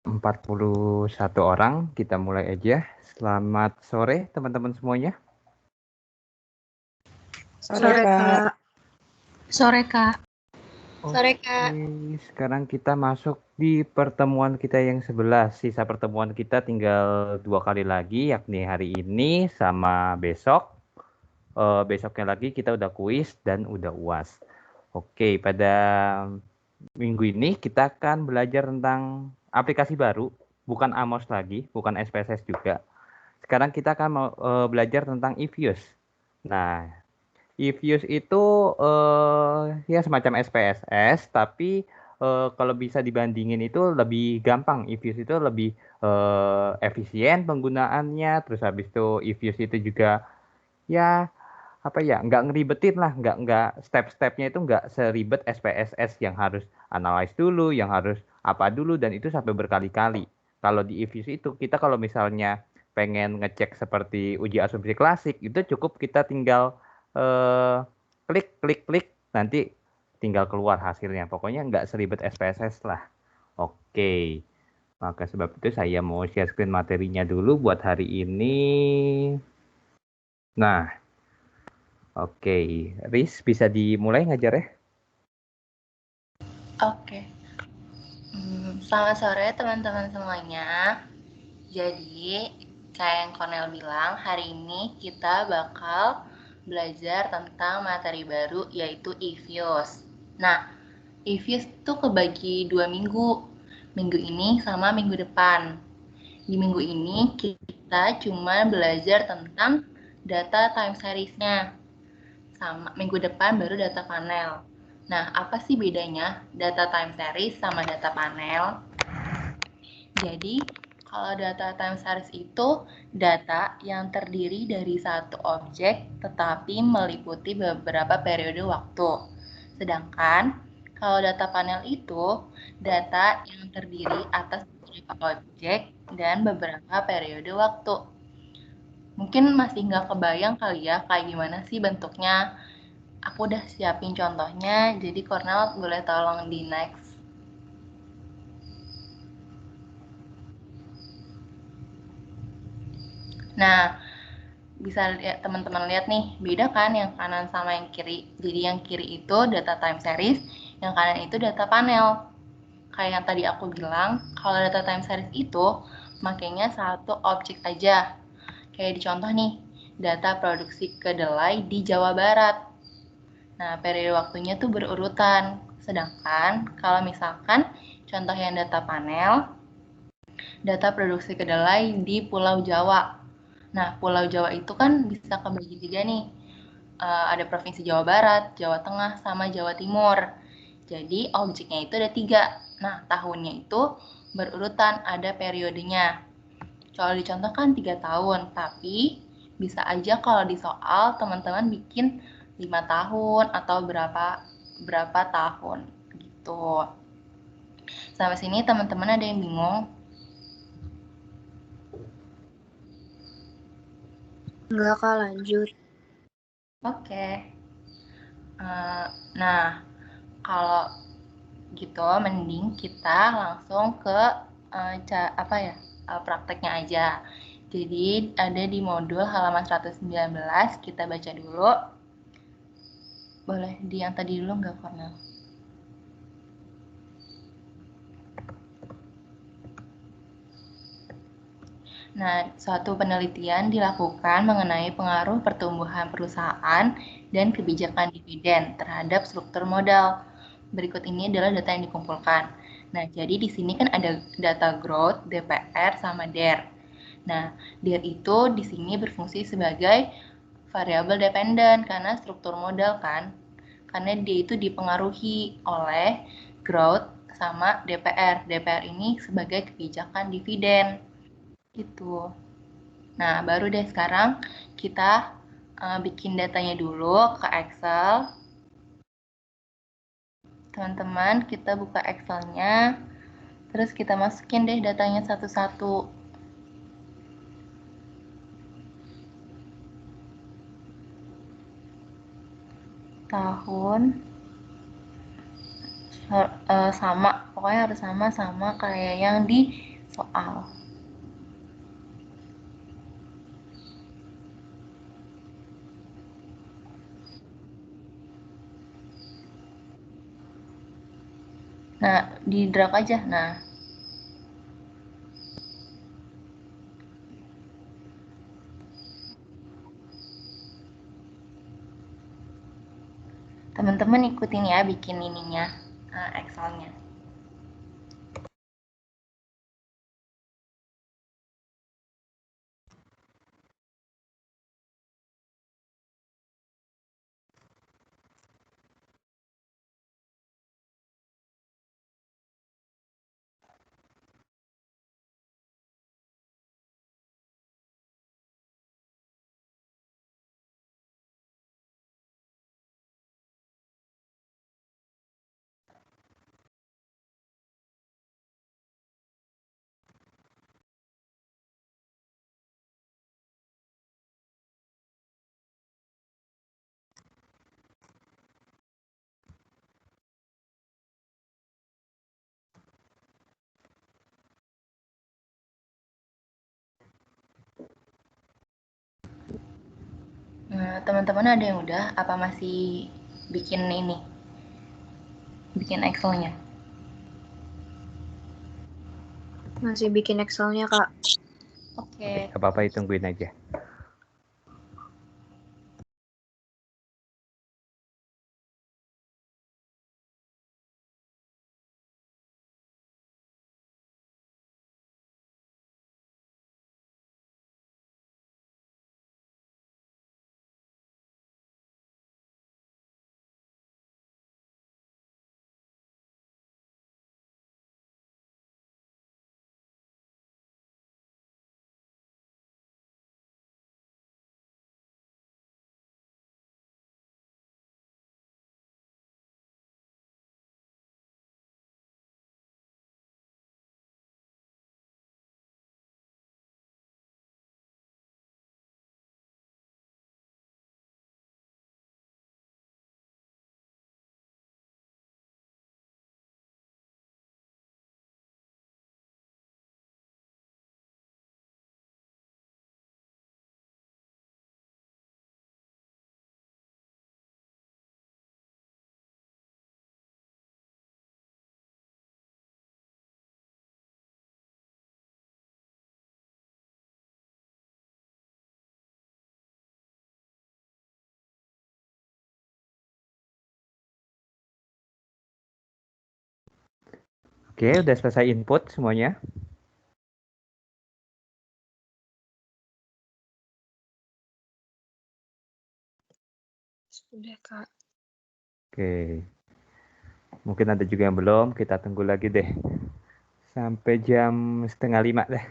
41 orang, kita mulai aja. Selamat sore teman-teman semuanya. Sore, Kak. Sore, Kak. Sore, Kak. Oke, sekarang kita masuk di pertemuan kita yang 11. Sisa pertemuan kita tinggal 2 kali lagi, yakni hari ini sama besok. Besoknya lagi kita udah kuis dan udah UAS. Oke, pada minggu ini kita akan belajar tentang aplikasi baru, bukan Amos lagi, bukan SPSS juga. Sekarang kita akan belajar tentang eViews. Nah, eViews itu ya semacam SPSS, tapi kalau bisa dibandingin itu lebih gampang. eViews itu lebih efisien penggunaannya. Terus habis itu eViews itu juga ya apa ya, nggak ngeribetin lah, nggak step-stepnya itu nggak seribet SPSS yang harus analyze dulu, yang harus apa dulu, dan itu sampai berkali-kali. Kalau di eViews itu kita kalau misalnya pengen ngecek seperti uji asumsi klasik, itu cukup kita tinggal klik nanti tinggal keluar hasilnya. Pokoknya nggak seribet SPSS lah. Oke, maka sebab itu saya mau share screen materinya dulu buat hari ini. Nah, oke, Riz bisa dimulai ngajar ya? Oke. Selamat sore teman-teman semuanya. Jadi, kayak yang Cornel bilang, hari ini kita bakal belajar tentang materi baru yaitu eViews. Nah, eViews itu kebagi 2 minggu. Minggu ini sama minggu depan. Di minggu ini kita cuma belajar tentang data time series-nya. Sama minggu depan baru data panel. Nah, apa sih bedanya data time series sama data panel? Jadi, kalau data time series itu data yang terdiri dari satu objek tetapi meliputi beberapa periode waktu. Sedangkan kalau data panel itu data yang terdiri atas beberapa objek dan beberapa periode waktu. Mungkin masih nggak kebayang kali ya kayak gimana sih bentuknya. Aku udah siapin contohnya, jadi Cornel boleh tolong di next. Nah, bisa lihat teman-teman lihat nih, beda kan yang kanan sama yang kiri. Jadi yang kiri itu data time series, yang kanan itu data panel. Kayak yang tadi aku bilang, kalau data time series itu makanya satu objek aja. Kayak di contoh nih, data produksi kedelai di Jawa Barat. Nah, periode waktunya tuh berurutan. Sedangkan kalau misalkan contoh yang data panel, data produksi kedelai di Pulau Jawa. Nah, Pulau Jawa itu kan bisa kebagi 3 nih. Ada Provinsi Jawa Barat, Jawa Tengah, sama Jawa Timur. Jadi objeknya itu ada 3. Nah, tahunnya itu berurutan, ada periodenya. Kalau dicontohkan 3 tahun, tapi bisa aja kalau di soal teman-teman bikin 5 tahun atau berapa tahun gitu. Sampai sini teman-teman ada yang bingung? Enggak, Kak, lanjut. Oke. Nah, kalau gitu mending kita langsung ke prakteknya aja. Jadi ada di modul halaman 119, kita baca dulu. Boleh di yang tadi dulu nggak, Cornel? Nah, suatu penelitian dilakukan mengenai pengaruh pertumbuhan perusahaan dan kebijakan dividen terhadap struktur modal. Berikut ini adalah data yang dikumpulkan. Nah, jadi di sini kan ada data growth, DPR, sama DER. Nah, DER itu di sini berfungsi sebagai variabel dependen karena struktur modal kan. Karena dia itu dipengaruhi oleh growth sama DPR. DPR ini sebagai kebijakan dividen. Gitu. Nah, baru deh sekarang kita bikin datanya dulu ke Excel. Teman-teman, kita buka Excel-nya. Terus kita masukin deh datanya satu-satu. Tahun sama, pokoknya harus sama kayak yang di soal. Nah, di drag aja. Nah, teman-teman ikutin ya bikin ininya, Excel-nya. Nah, teman-teman ada yang udah apa masih bikin ini? Bikin Excel-nya? Masih bikin Excel-nya, Kak. Oke. Gak apa-apa, tungguin aja. Oke, udah selesai input semuanya. Sudah, Kak. Oke. Mungkin ada juga yang belum, kita tunggu lagi deh. Sampai jam 4:30 deh.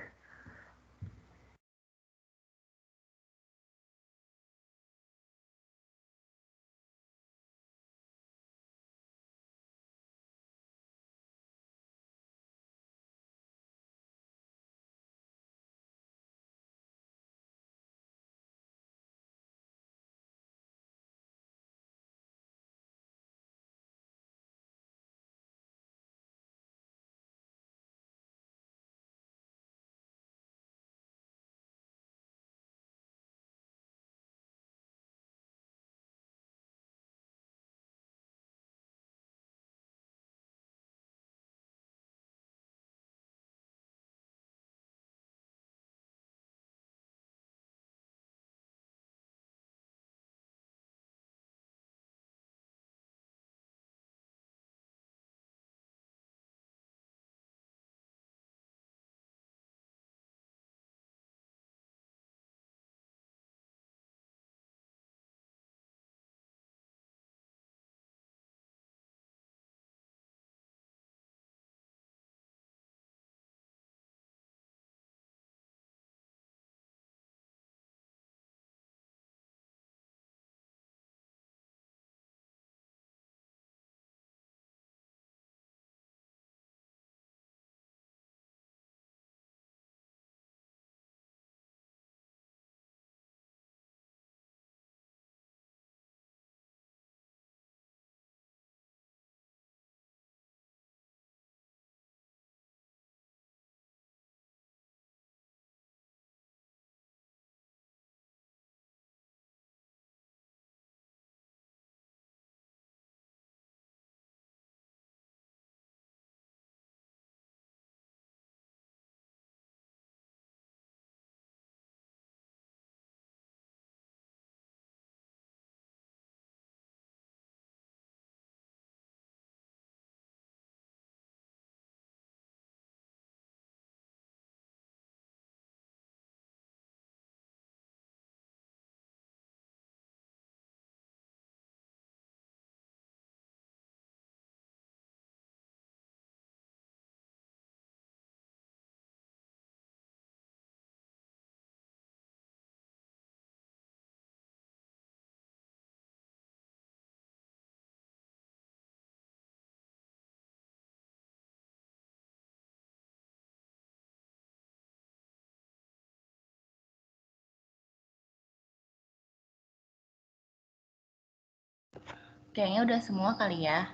Kayaknya udah semua kali ya.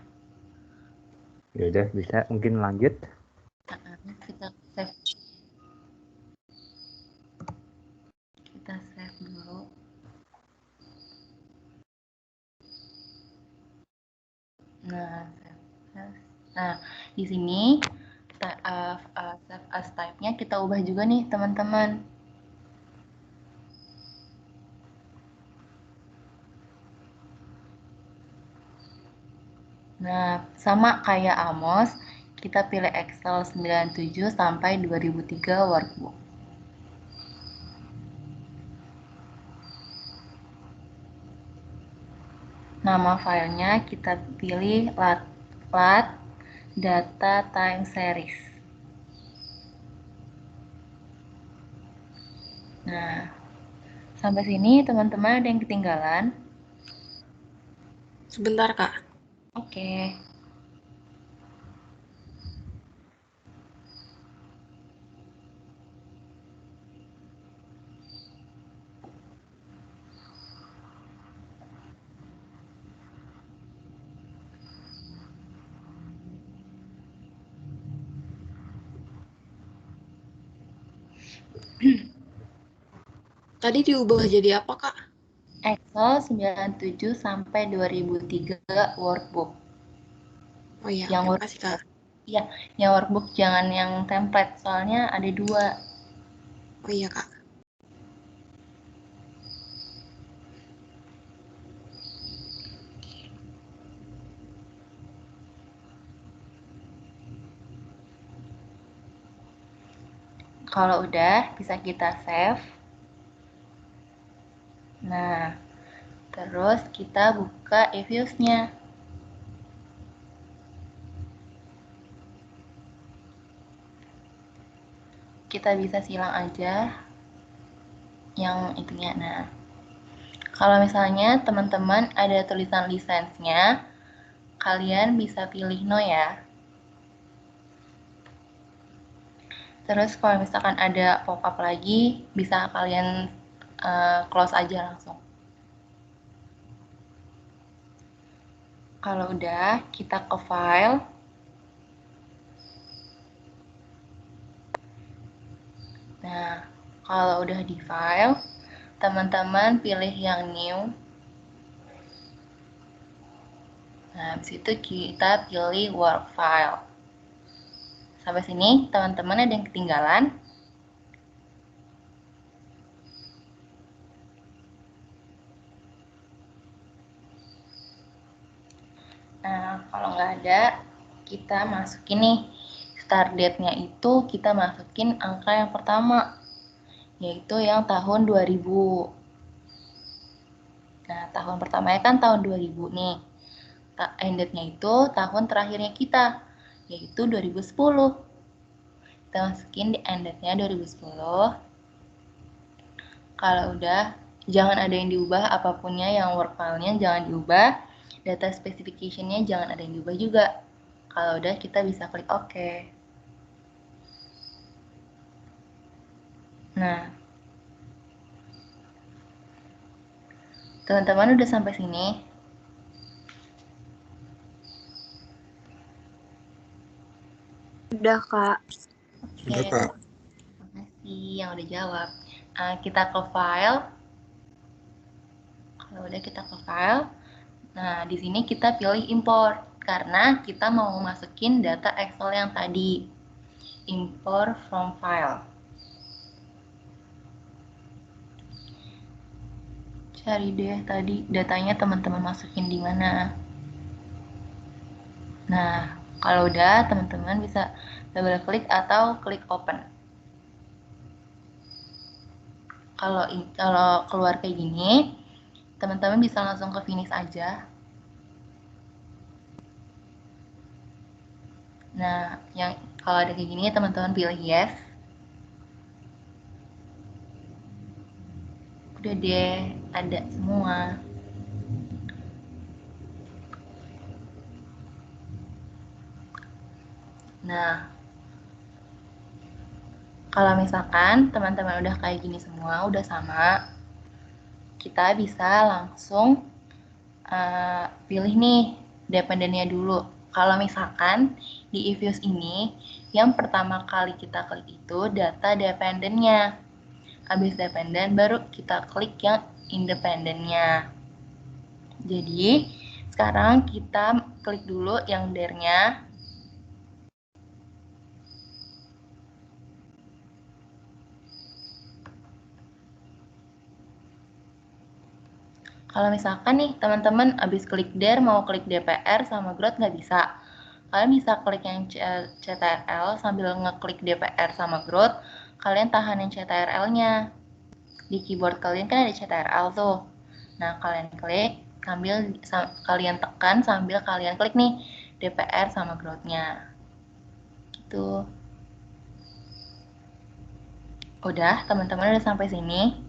Ya udah, bisa mungkin lanjut. Kita save. Kita save dulu. Nah, di sini save as type-nya kita ubah juga nih, teman-teman. Nah, sama kayak Amos, kita pilih Excel 97 sampai 2003 workbook. Nama filenya kita pilih lat data time series. Nah, sampai sini teman-teman ada yang ketinggalan? Sebentar, Kak. Oke. Tadi diubah jadi apa, Kak? Excel 97 sampai 2003 workbook. Oh iya, Yang terima kasih, Kak. ya, yang workbook jangan yang template, soalnya ada 2. Oh iya, Kak. Kalau udah, bisa kita save. Nah, terus kita buka e-views-nya. Kita bisa silang aja yang itunya. Nah, kalau misalnya teman-teman ada tulisan lisensinya, kalian bisa pilih no ya. Terus kalau misalkan ada pop-up lagi, bisa kalian close aja langsung. Kalau udah, kita ke file. Nah, kalau udah di file, teman-teman pilih yang new. Nah, habis itu kita pilih work file. Sampai sini, teman-teman ada yang ketinggalan? Nah, kalau nggak ada, kita masukin nih. Start date-nya itu kita masukin angka yang pertama, yaitu yang tahun 2000. Nah, tahun pertamanya kan tahun 2000 nih. End date-nya itu tahun terakhirnya kita, yaitu 2010. Kita masukin di end date-nya 2010. Kalau udah, jangan ada yang diubah, apapunnya yang work file-nya jangan diubah. Data specification-nya jangan ada yang diubah juga. Kalau udah, kita bisa klik OK. Nah, teman-teman udah sampai sini? Udah, Kak. Oke, Udah, Kak. terima kasih yang udah jawab. Kita ke file. Kalau udah kita ke file, nah di sini kita pilih import karena kita mau masukin data Excel yang tadi. Import from file. Cari deh tadi datanya teman-teman masukin di mana. Nah, kalau udah teman-teman bisa double klik atau klik open. Kalau keluar kayak gini, teman-teman bisa langsung ke finish aja. Nah, yang kalau ada kayak gini teman-teman pilih yes. Udah deh, ada semua. Nah, kalau misalkan teman-teman udah kayak gini semua, udah sama, kita bisa langsung pilih nih dependennya dulu. Kalau misalkan di eViews ini, yang pertama kali kita klik itu data dependennya. Habis dependen, baru kita klik yang independennya. Jadi, sekarang kita klik dulu yang there-nya. Kalau misalkan nih teman-teman abis klik there mau klik DPR sama growth nggak bisa. Kalian bisa klik yang CTRL sambil ngeklik DPR sama growth, kalian tahan yang CTRL-nya. Di keyboard kalian kan ada CTRL tuh. Nah, kalian klik sambil kalian tekan sambil kalian klik nih DPR sama growth-nya. Gitu. Udah, teman-teman udah sampai sini?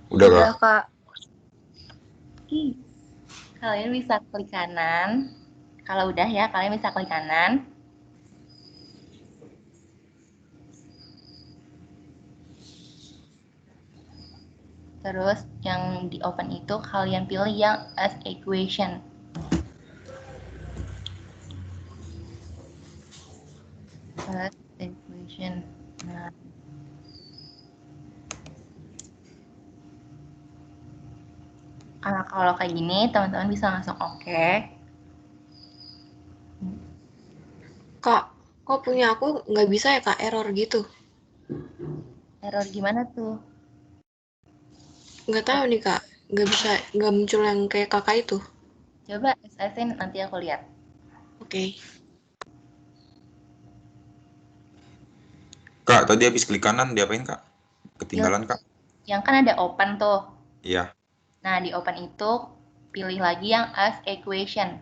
Udah, Kak. Kak. Kalian bisa klik kanan. Kalau udah ya, kalian bisa klik kanan. Terus yang di open itu kalian pilih yang as equation. As equation. Nah, kalau kayak gini teman-teman bisa langsung oke. Kak, kok punya aku nggak bisa ya Kak, error gitu? Error gimana tuh? Nggak tahu nih Kak, nggak bisa, nggak muncul yang kayak kakak itu. Coba SSN nanti aku lihat. Oke. Kak, tadi habis klik kanan diapain, Kak? Ketinggalan, Kak? Yang kan ada open tuh. Iya. Nah, di open itu pilih lagi yang as equation.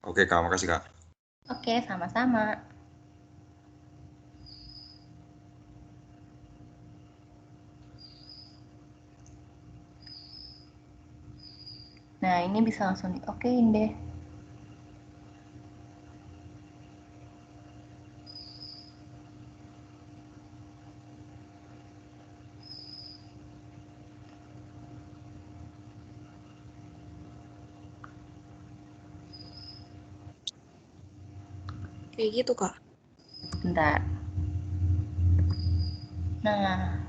Oke, Kak. Makasih, Kak. Oke, sama-sama. Nah, ini bisa langsung di-okein deh. Kayak gitu Kak. Bentar. Nah,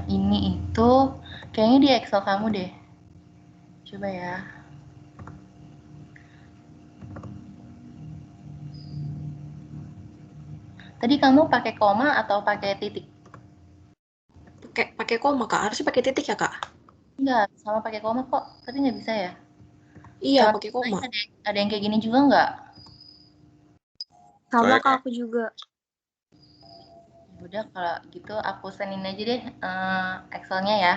ini itu kayaknya di Excel kamu deh. Coba ya. Tadi kamu pakai koma atau pakai titik? Pakai koma Kak, harusnya pakai titik ya Kak? Enggak, sama pakai koma kok. Tapi nggak bisa ya? Iya, Teman pakai koma. ada yang kayak gini juga nggak? Sama, Kak, aku juga. Udah kalau gitu aku sendin aja deh Excelnya ya.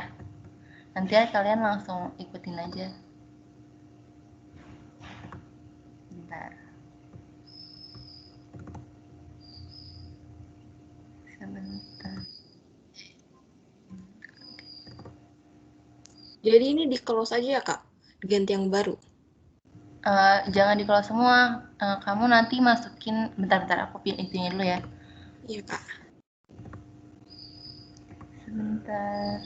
Nanti kalian langsung ikutin aja. Bentar. Sebentar. Jadi ini di close aja ya Kak? Ganti yang baru? Jangan di close semua. Kamu nanti masukin, bentar aku pilih dulu ya. Iya Kak. Sebentar.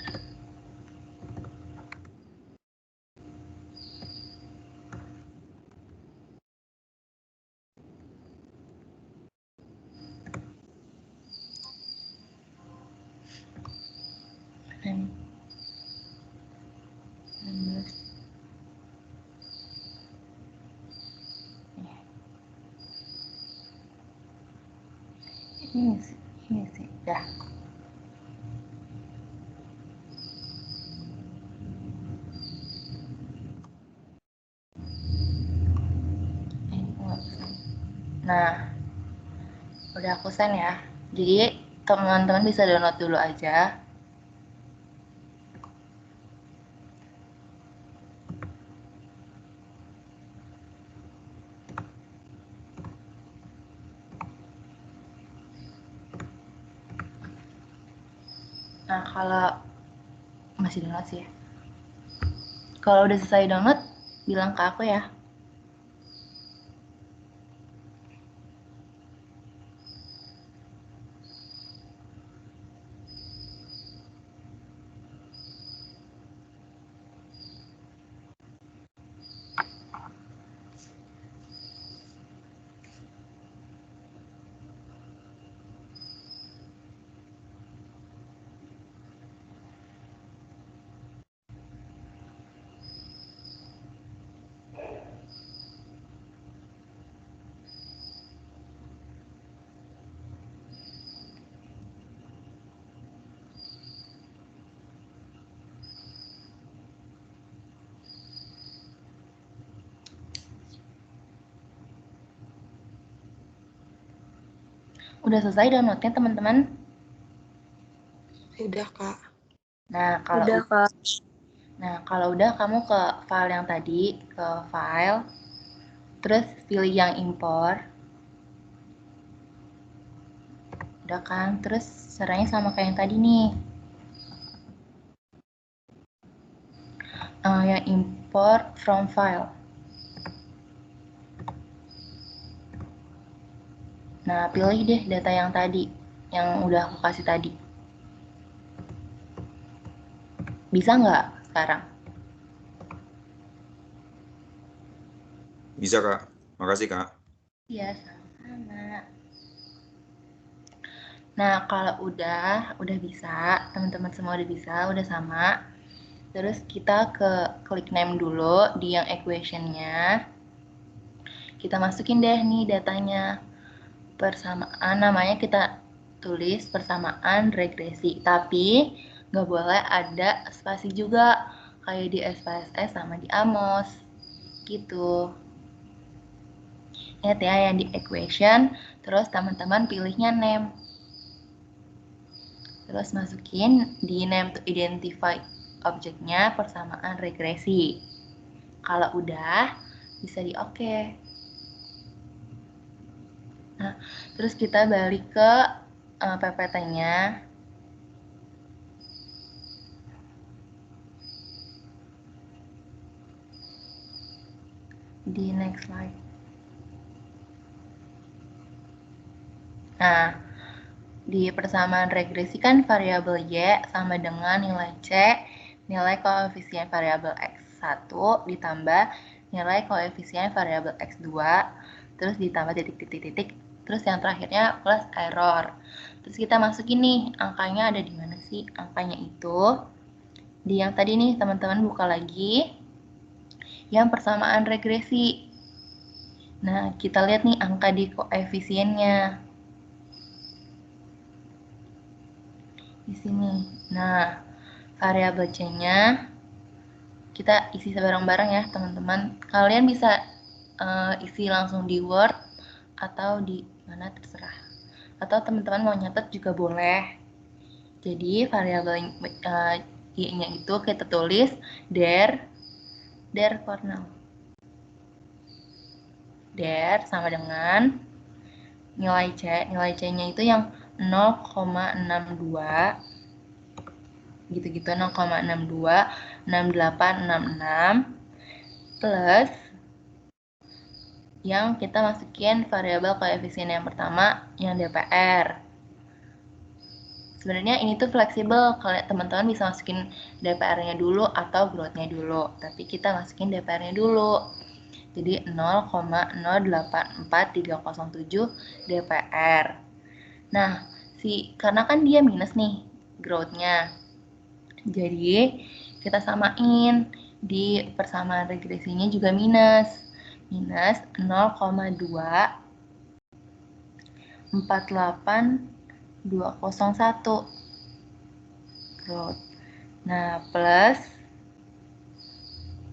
Ini. Ini sih. Dah. Nah, udah aku send ya. Jadi teman-teman bisa download dulu aja. Nah, kalau masih download sih. Kalau udah selesai download, bilang ke aku ya. Udah selesai downloadnya teman-teman? Udah, Kak. Nah, kalau udah kamu ke file yang tadi, ke file, terus pilih yang import. Udah kan? Terus caranya sama kayak yang tadi nih. Yang import from file. Nah, pilih deh data yang tadi, yang udah aku kasih tadi. Bisa nggak sekarang? Bisa, Kak. Makasih, Kak. Iya, sama-sama. Nah, kalau udah bisa, teman-teman semua udah bisa, udah sama. Terus kita klik name dulu di yang equation-nya. Kita masukin deh nih datanya. Persamaan, namanya kita tulis persamaan regresi. Tapi nggak boleh ada spasi juga, kayak di SPSS sama di AMOS. Gitu. Lihat ya yang di equation, terus teman-teman pilihnya name. Terus masukin di name to identify objeknya persamaan regresi. Kalau udah, bisa di oke. Nah, terus kita balik ke PPT-nya. Di next slide. Nah, di persamaan regresi kan variabel Y sama dengan nilai C, nilai koefisien variabel X1 ditambah nilai koefisien variabel X2, terus ditambah titik-titik-titik, terus yang terakhirnya plus error. Terus kita masukin nih, angkanya ada di mana sih? Angkanya itu di yang tadi nih, teman-teman buka lagi yang persamaan regresi. Nah, kita lihat nih angka di koefisiennya. Di sini. Nah, variabel C-nya kita isi bareng-bareng ya, teman-teman. Kalian bisa isi langsung di Word atau di mana terserah. Atau teman-teman mau nyatet juga boleh. Jadi, variabel Y-nya itu kita tulis der Cornell. Der sama dengan nilai C. Nilai C-nya itu yang 0,62 gitu-gitu 0,62 6866 plus yang kita masukin variabel koefisien yang pertama yang DPR. Sebenarnya ini tuh fleksibel, kalau teman-teman bisa masukin DPR-nya dulu atau growth-nya dulu, tapi kita masukin DPR-nya dulu. Jadi 0,084307 DPR. Nah, karena kan dia minus nih growth-nya. Jadi, kita samain di persamaan regresinya juga minus. Minus 0,248201 growth. Nah, plus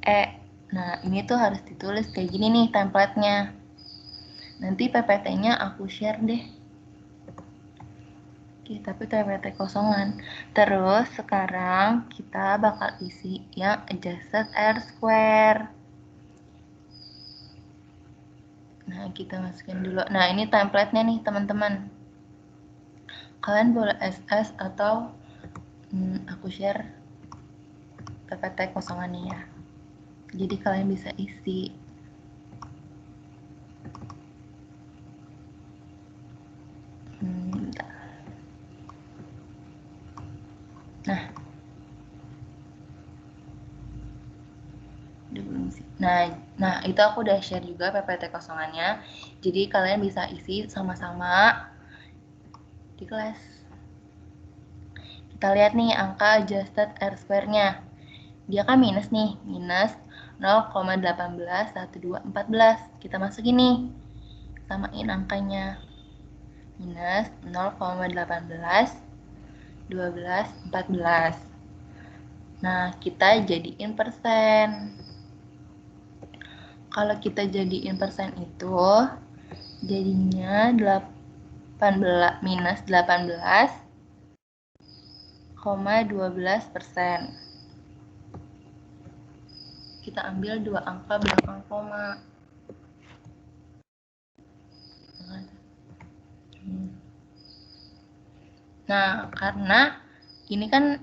E. Nah, ini tuh harus ditulis kayak gini nih template-nya. Nanti PPT-nya aku share deh. Oke, tapi PPT kosongan. Terus sekarang kita bakal isi yang adjusted R-square. Nah, kita masukin dulu. Nah, ini template-nya nih, teman-teman. Kalian boleh SS atau aku share PPT kosongannya ya. Jadi kalian bisa isi. Nah, itu aku udah share juga PPT kosongannya. Jadi kalian bisa isi sama-sama di kelas. Kita lihat nih angka adjusted R-square-nya. Dia kan minus nih, minus 0,181214. Kita masukin nih, samain angkanya. Minus 0,181214. Nah, kita jadiin persen. Kalau kita jadiin persen itu, jadinya minus 18,12%. Kita ambil dua angka belakang koma. Nah, karena ini kan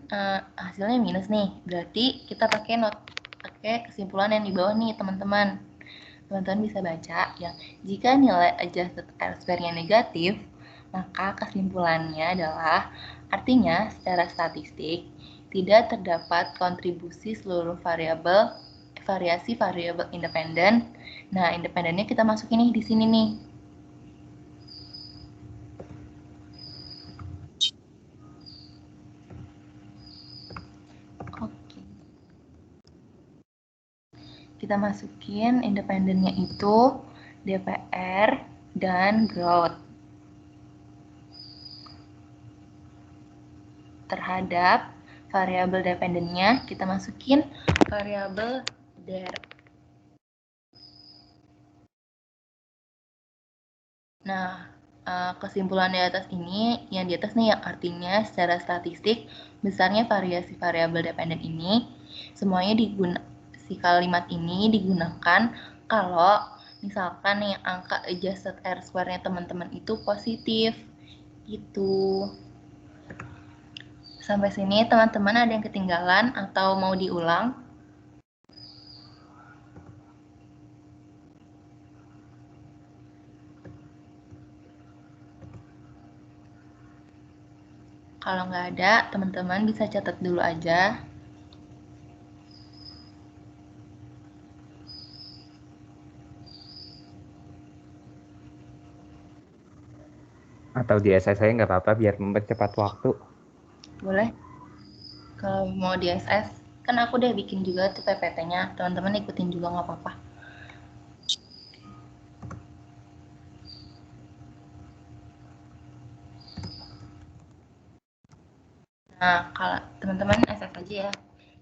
hasilnya minus nih, berarti kita pakai kesimpulan yang di bawah nih, teman-teman. Teman-teman bisa baca yang jika nilai adjusted R-square-nya negatif, maka kesimpulannya adalah artinya secara statistik tidak terdapat kontribusi seluruh variasi variabel independen. Nah, independennya kita masukin nih di sini nih. Oke. Kita masukin independennya itu DPR dan growth. Terhadap variabel dependennya kita masukin variabel der. Nah, kesimpulan di atas ini, yang di atas nih yang artinya secara statistik besarnya variasi variabel dependen ini semuanya si kalimat ini digunakan kalau misalkan nih angka adjusted R-square-nya teman-teman itu positif gitu. Sampai sini teman-teman ada yang ketinggalan atau mau diulang? Kalau nggak ada, teman-teman bisa catat dulu aja. Atau di SS saya nggak apa-apa biar mempercepat waktu. Boleh. Kalau mau di SS, kan aku udah bikin juga tuh PPT-nya. Teman-teman ikutin juga nggak apa-apa. Nah, kalau teman-teman SS aja ya.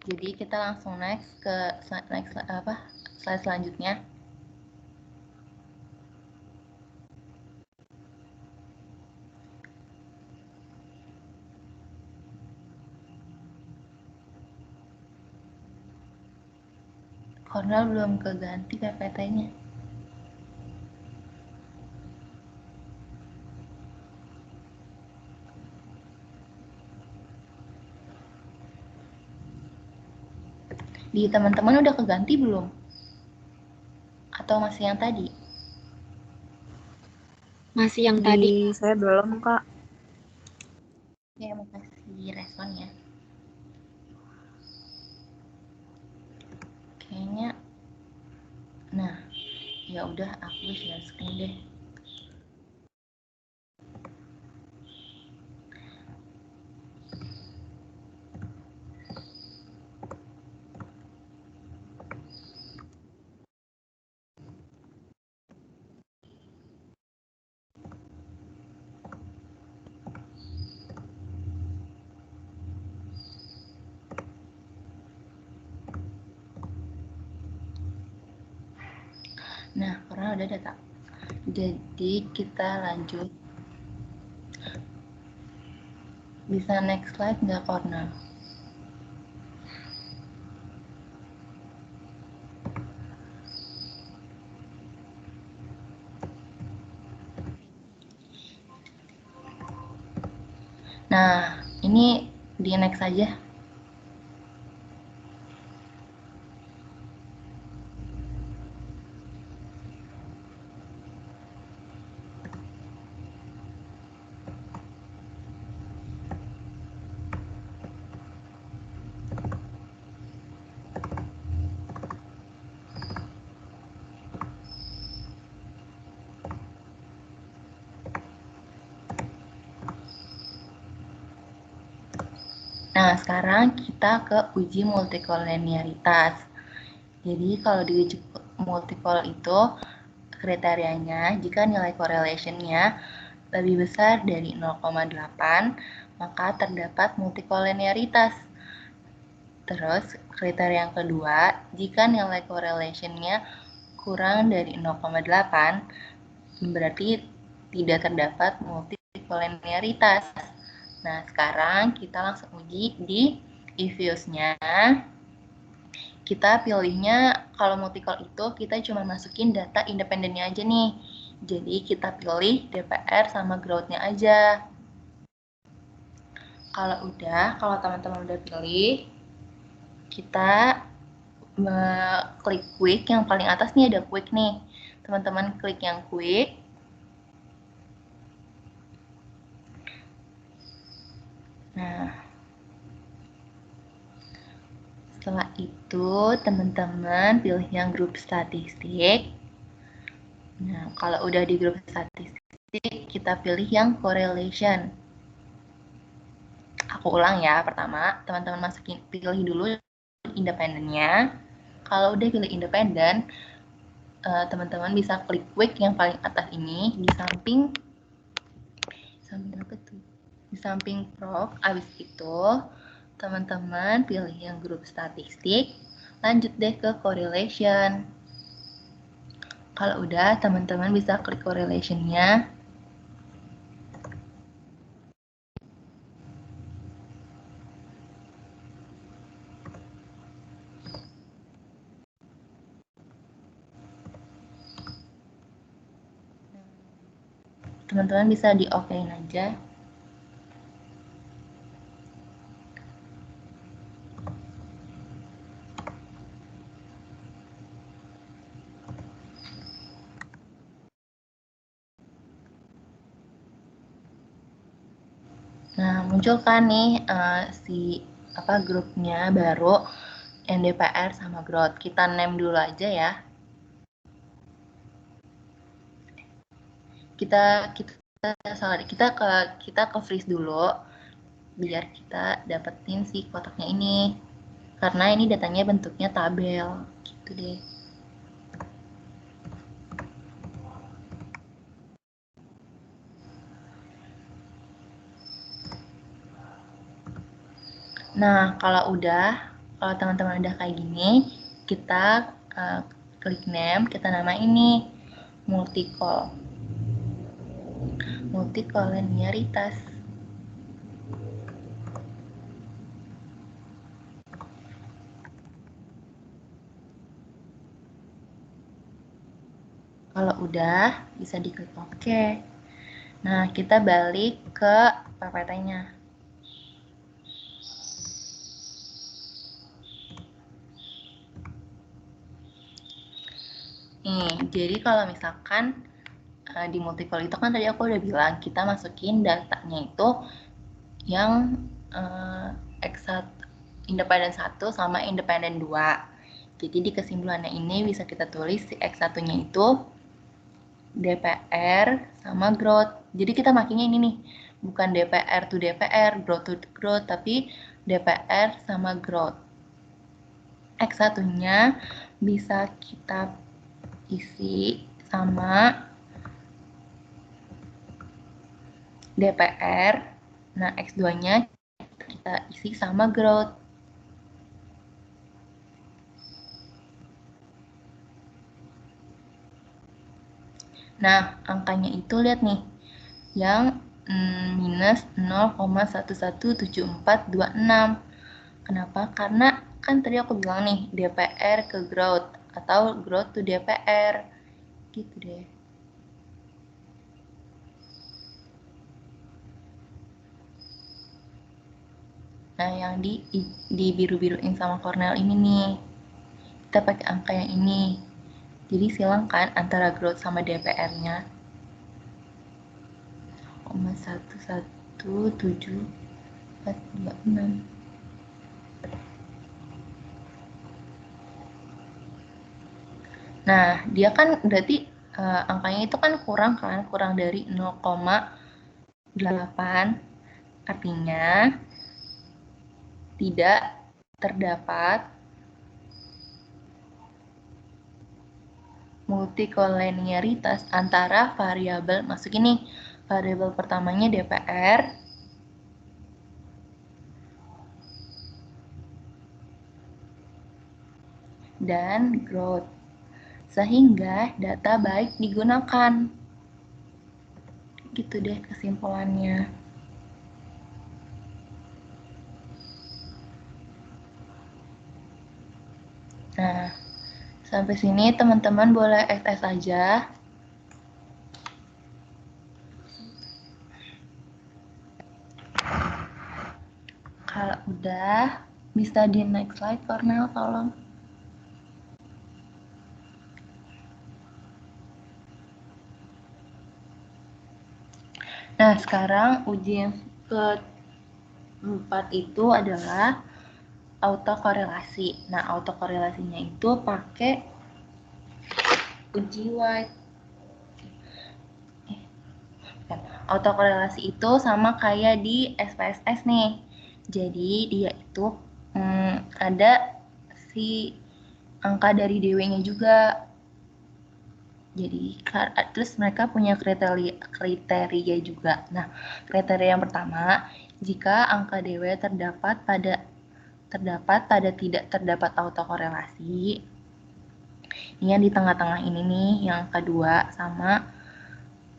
Jadi kita langsung next ke slide selanjutnya. Cornel belum keganti PPT-nya. Di teman-teman udah keganti belum? Atau masih yang tadi? Masih yang tadi. Saya belum, Kak. Ya, makasih responnya. Kayaknya, nah, ya udah aku share screen deh. Nah, karena udah data. Jadi kita lanjut. Bisa next slide nggak, Cornel? Nah, ini di next aja. Nah, sekarang kita ke uji multikolenialitas. Jadi, kalau di uji multikol itu, kriterianya jika nilai correlation-nya lebih besar dari 0,8, maka terdapat multikolenialitas. Terus, kriteria yang kedua, jika nilai correlation-nya kurang dari 0,8, berarti tidak terdapat multi multikolenialitas. Nah, sekarang kita langsung uji di EViews-nya. Kita pilihnya, kalau multikol itu kita cuma masukin data independennya aja nih. Jadi kita pilih DPR sama growth-nya aja. Kalau teman-teman udah pilih, kita klik quick, yang paling atas nih ada quick nih. Teman-teman klik yang quick. Nah, setelah itu teman-teman pilih yang grup statistik. Nah, kalau udah di grup statistik, kita pilih yang correlation. Aku ulang ya, pertama teman-teman pilih dulu independennya. Kalau udah pilih independen, teman-teman bisa klik quick yang paling atas ini di samping apa tuh? Di samping prof. Abis itu teman-teman pilih yang grup statistik, lanjut deh ke correlation. Kalau udah, teman-teman bisa klik correlation-nya. Teman-teman bisa di off-in aja. Nah, muncul kan nih grupnya baru NDPR sama growth. Kita name dulu aja ya. Kita ke freeze dulu biar kita dapetin si kotaknya ini. Karena ini datanya bentuknya tabel, gitu deh. Nah, kalau teman-teman udah kayak gini, kita klik name, kita nama ini multikolenialitas. Kalau udah, bisa diklik OK. Nah, kita balik ke PPT-nya. Nih, jadi kalau misalkan di multikol itu kan tadi aku udah bilang, kita masukin datanya itu yang independen 1 sama independen 2. Jadi di kesimpulannya ini bisa kita tulis si X1-nya itu DPR sama growth. Jadi kita makanya ini nih, bukan DPR to DPR, growth to growth, tapi DPR sama growth. X1-nya bisa kita isi sama DPR. Nah, X2-nya kita isi sama growth. Nah, angkanya itu lihat nih, yang minus 0,117426. Kenapa? Karena kan tadi aku bilang nih, DPR ke growth atau growth to DPR. Gitu deh. Nah, yang di biru-biruin sama Cornell ini nih, kita pakai angka yang ini. Jadi silangkan antara growth sama DPR-nya. 0,117426. Nah, dia kan berarti angkanya itu kan kurang dari 0,8. Artinya tidak terdapat multikolenialitas antara variabel, masuk ini variabel pertamanya DPR dan growth, sehingga data baik digunakan. gitu deh kesimpulannya. Nah, sampai sini teman-teman boleh SS aja. Kalau udah, bisa di next slide, Cornel, tolong. Nah, sekarang uji yang keempat itu adalah autokorelasi. Nah, autokorelasinya itu pakai uji White. Autokorelasi itu sama kayak di SPSS nih. Jadi dia itu ada si angka dari DW-nya juga. Jadi terus mereka punya kriteria juga. Nah, kriteria yang pertama, jika angka DW terdapat pada tidak terdapat autokorelasi. Ini yang di tengah-tengah ini nih, yang kedua sama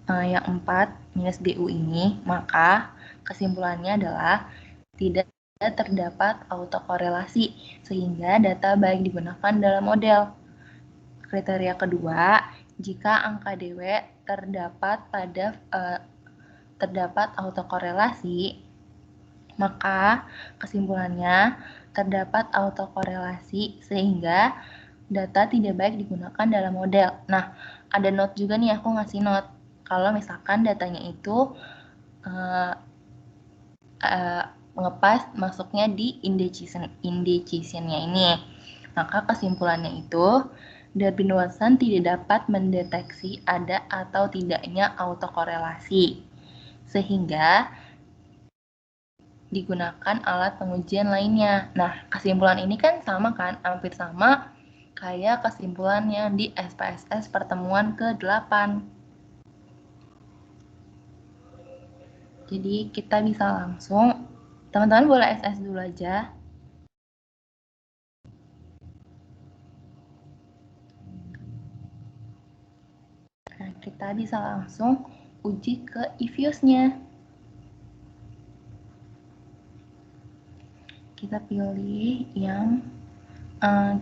yang 4 minus DU ini, maka kesimpulannya adalah tidak terdapat autokorelasi sehingga data baik digunakan dalam model. Kriteria kedua, jika angka DW terdapat autokorelasi, maka kesimpulannya terdapat autokorelasi sehingga data tidak baik digunakan dalam model. Nah, ada note juga nih, aku ngasih note. Kalau misalkan datanya itu ngepas masuknya di indecision-nya ini, maka kesimpulannya itu Darwin Watson tidak dapat mendeteksi ada atau tidaknya autokorelasi, sehingga digunakan alat pengujian lainnya. Nah, kesimpulan ini kan sama kan, hampir sama kayak kesimpulan yang di SPSS pertemuan ke-8. Jadi kita bisa langsung, teman-teman boleh SS dulu aja. Nah, kita bisa langsung uji ke EVIUS-nya. Kita pilih yang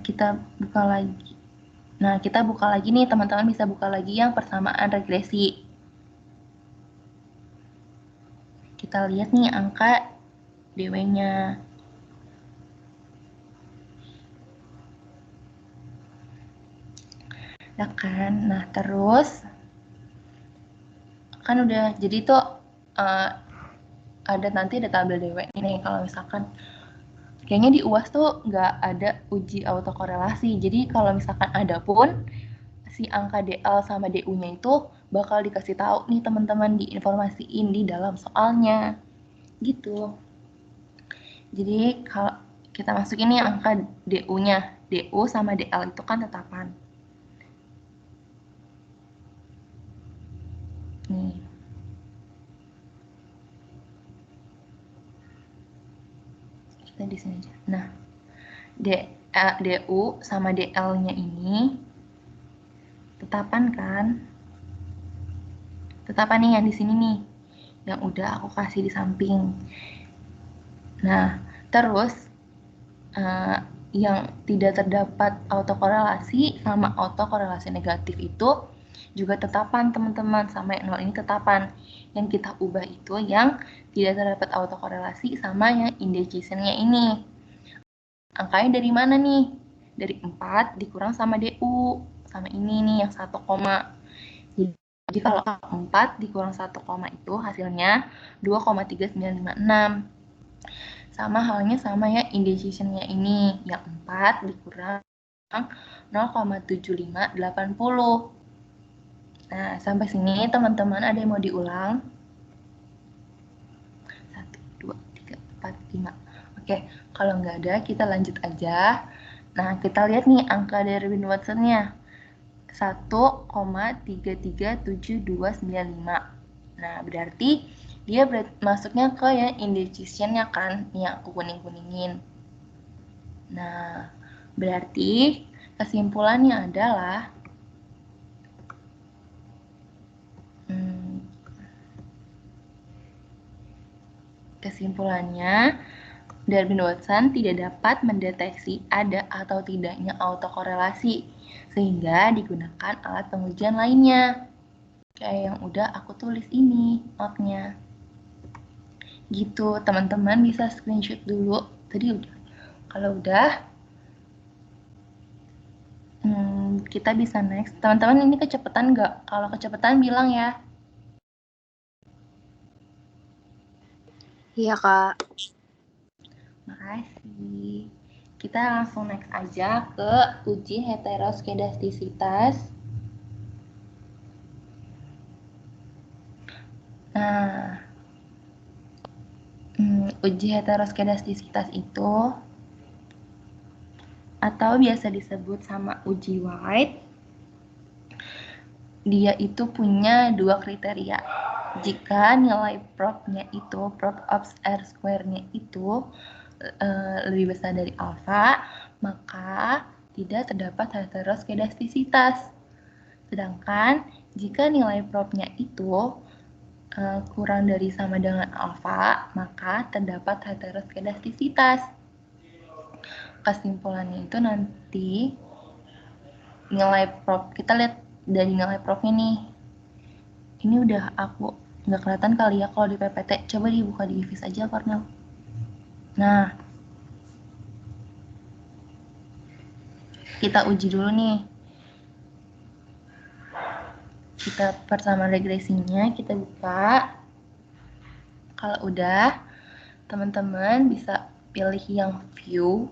kita buka lagi. Nah, kita buka lagi nih, teman-teman bisa buka lagi yang persamaan regresi. Kita lihat nih angka DW-nya. Ya kan? Nah, terus kan udah jadi tuh ada nanti ada tabel DW ini. Kalau misalkan kayaknya di UAS tuh nggak ada uji autokorelasi. Jadi kalau misalkan ada pun si angka DL sama DU-nya itu bakal dikasih tahu nih teman-teman, diinformasiin di dalam soalnya. Gitu. Jadi kalau kita masukin nih angka DU-nya, DU sama DL itu kan tetapan. Nih. Kita di sini aja. Nah, DU sama DL-nya ini tetapan kan? Tetapan nih yang di sini nih, yang udah aku kasih di samping. Nah, terus yang tidak terdapat autokorelasi sama autokorelasi negatif itu juga tetapan, teman-teman. Sama yang 0 ini tetapan. Yang kita ubah itu yang tidak terdapat autokorelasi sama yang indecision-nya ini. Angkanya dari mana nih? Dari 4 dikurang sama DU. Sama ini nih yang 1, jadi kalau 4 dikurang 1, itu hasilnya 2,3956. Sama halnya sama ya indecision-nya ini, yang 4 dikurang 0,7580. Nah, sampai sini teman-teman ada yang mau diulang? 1, 2, 3, 4, 5. Oke, kalau nggak ada kita lanjut aja. Nah, kita lihat nih angka Darwin Watson-nya. 1,337295. Nah, berarti dia masuknya ke yang indecision-nya kan, yang aku kuning-kuningin. Nah, berarti kesimpulannya adalah Kesimpulannya, Darwin-Watson tidak dapat mendeteksi ada atau tidaknya autokorelasi, sehingga digunakan alat pengujian lainnya. Kayak yang udah aku tulis ini, notnya. Gitu, teman-teman bisa screenshot dulu. Tadi udah. Kalau udah, kita bisa next. Teman-teman ini kecepatan nggak? Kalau kecepatan bilang ya. Iya, Kak. Makasih. Kita langsung next aja ke uji heteroskedastisitas. Nah, uji heteroskedastisitas itu atau biasa disebut sama uji White, dia itu punya dua kriteria. Jika nilai propnya itu, prop of R square-nya itu lebih besar dari alfa, maka tidak terdapat heteroskedastisitas. Sedangkan jika nilai propnya itu kurang dari sama dengan alfa, maka terdapat heteroskedastisitas. Kesimpulannya itu nanti nilai prop, kita lihat dari nilai propnya nih. Ini udah aku nggak kelihatan kali ya kalau di PPT. Coba dibuka di IVIS aja, Cornel. Nah, kita uji dulu nih. Kita pertama regresinya kita buka. Kalau udah, teman-teman bisa pilih yang view.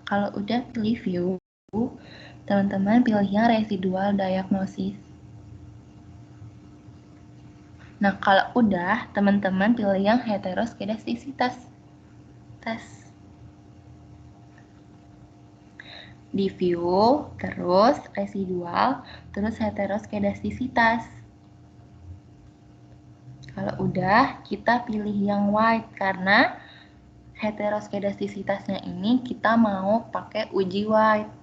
Kalau udah pilih view, teman-teman pilih yang residual diagnosis. Nah, kalau udah, teman-teman pilih yang heteroskedastisitas. Di view, terus residual, terus heteroskedastisitas. Kalau udah, kita pilih yang white karena heteroskedastisitasnya ini kita mau pakai uji white.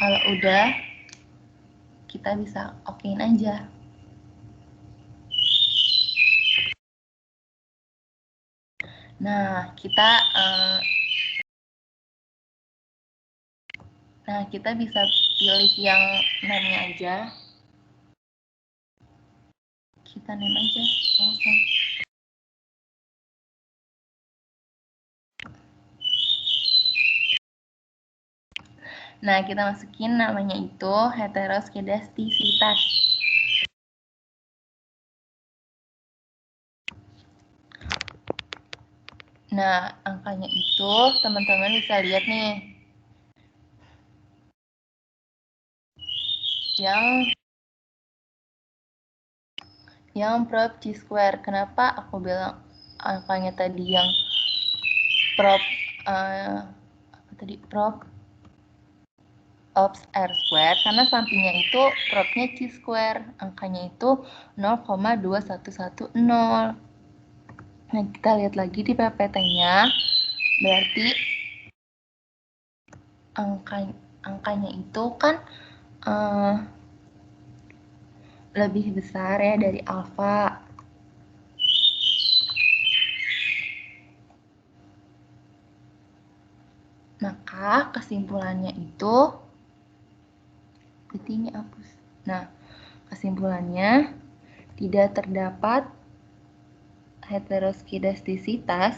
Kalau udah, kita bisa okein aja. Nah, kita bisa pilih yang name-nya aja. Kita name aja langsung. Nah, kita masukin namanya itu heteroskedastisitas. Nah, angkanya itu teman-teman bisa lihat nih. Yang prop chi-square. Kenapa aku bilang angkanya tadi yang prop prop of R square? Karena sampingnya itu propnya chi-square. Angkanya itu 0,2110. Nah, kita lihat lagi di PPT-nya. Berarti angkanya itu kan lebih besar ya dari alfa. Maka kesimpulannya itu, berarti ini hapus. Nah, kesimpulannya tidak terdapat heteroskedastisitas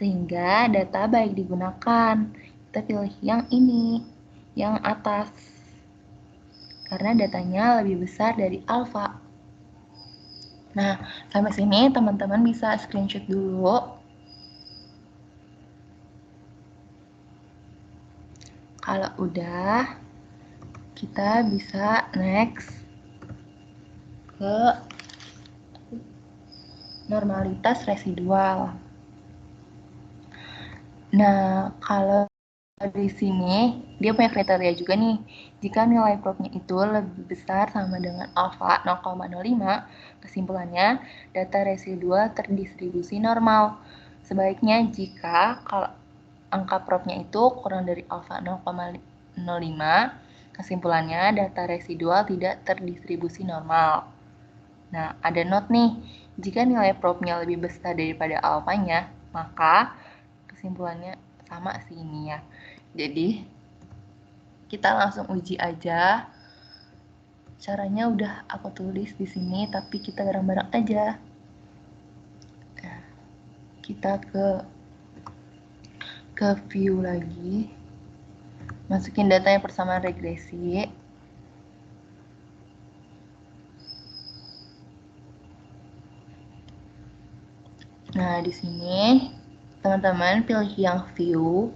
sehingga data baik digunakan. Kita pilih yang ini, yang atas. Karena datanya lebih besar dari alfa. Nah, sampai sini teman-teman bisa screenshot dulu. Kalau udah, kita bisa next ke normalitas residual. Nah, kalau di sini dia punya kriteria juga nih. Jika nilai propnya itu lebih besar sama dengan alfa 0,05, kesimpulannya data residual terdistribusi normal. Sebaiknya jika kalau angka propnya itu kurang dari alfa 0,05, kesimpulannya data residual tidak terdistribusi normal. Nah, ada note nih, jika nilai propnya lebih besar daripada alfanya, maka kesimpulannya sama sih ini ya. Jadi, kita langsung uji aja. Caranya udah aku tulis di sini, tapi kita bareng-bareng aja. Nah, kita ke view lagi. Masukin datanya persamaan regresi. Nah, di sini teman-teman pilih yang view.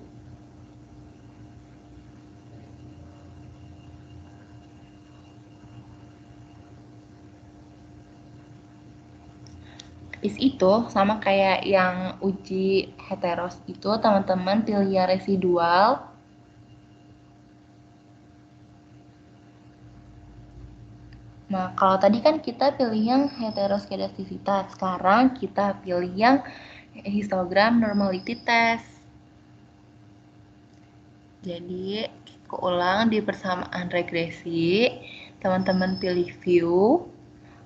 Habis itu sama kayak yang uji heteros itu, teman-teman pilih yang residual. Nah, kalau tadi kan kita pilih yang heteroskedastisitas, sekarang kita pilih yang histogram normality test. Jadi, keulang di persamaan regresi, teman-teman pilih view.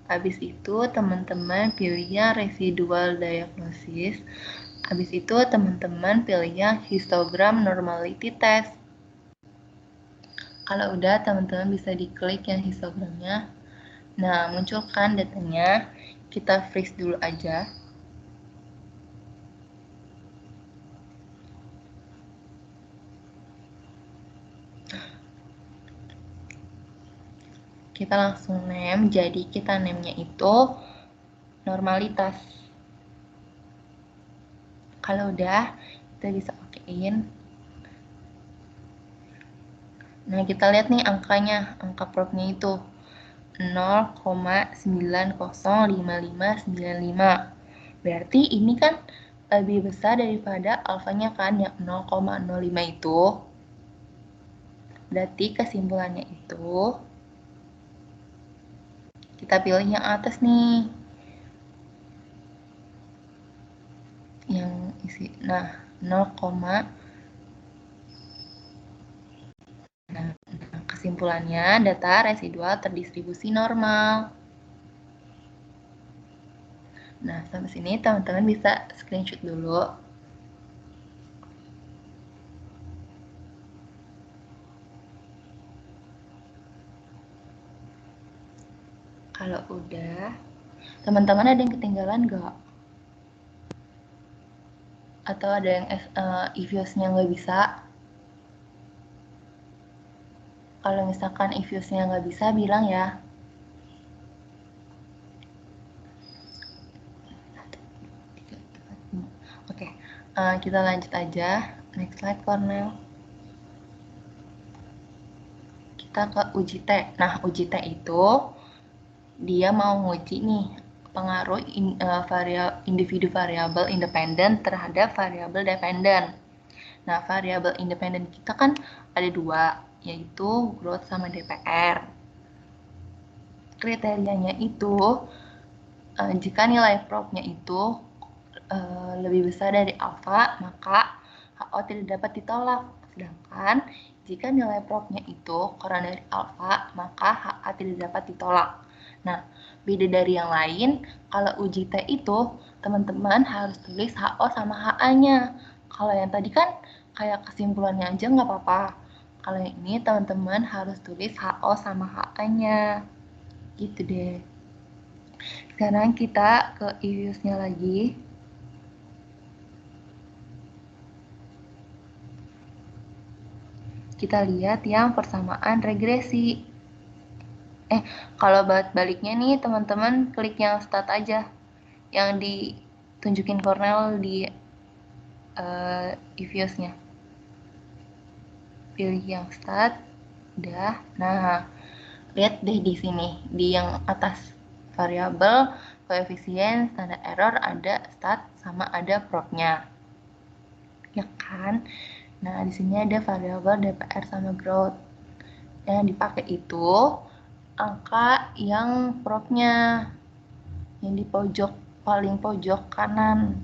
Habis itu teman-teman pilihnya residual diagnosis. Habis itu teman-teman pilihnya histogram normality test. Kalau udah, teman-teman bisa diklik yang histogramnya. Nah, munculkan datanya. Kita freeze dulu aja. Kita langsung name, jadi kita name-nya itu normalitas. Kalau udah, kita bisa okein. Nah, kita lihat nih angkanya, angka propnya itu 0,905595. Berarti ini kan lebih besar daripada alfanya kan, yang 0,05 itu. Berarti kesimpulannya itu kita pilih yang atas nih. Yang isi, nah 0, nah kesimpulannya data residual terdistribusi normal. Nah, sampai sini teman-teman bisa screenshot dulu. Kalau udah, teman-teman ada yang ketinggalan nggak? Atau ada yang EVIOS-nya nggak bisa? Kalau misalkan EVIOS-nya nggak bisa, bilang ya. Oke, kita lanjut aja. Next slide, Cornel. Kita ke uji T. Nah, uji T itu dia mau nguji nih pengaruh individu variabel independen terhadap variabel dependen. Nah, variabel independen kita kan ada dua, yaitu growth sama DPR. Kriterianya itu, jika nilai propnya itu lebih besar dari alfa, maka HO tidak dapat ditolak. Sedangkan jika nilai propnya itu kurang dari alfa, maka HA tidak dapat ditolak. Nah, beda dari yang lain, kalau uji T itu, teman-teman harus tulis HO sama HA-nya. Kalau yang tadi kan kayak kesimpulannya aja nggak apa-apa. Kalau yang ini, teman-teman harus tulis HO sama HA-nya. Gitu deh. Sekarang kita ke EVIOS-nya lagi. Kita lihat yang persamaan regresi. Kalau baliknya nih, teman-teman klik yang start aja. Yang ditunjukin Cornel di EVIOS-nya. Pilih yang start. Udah. Nah, lihat deh di sini. Di yang atas variabel, koefisien, standar error, ada start sama ada propnya. Ya kan? Nah, di sini ada variabel DPR sama growth. Yang dipakai itu angka yang propnya yang di pojok paling pojok kanan,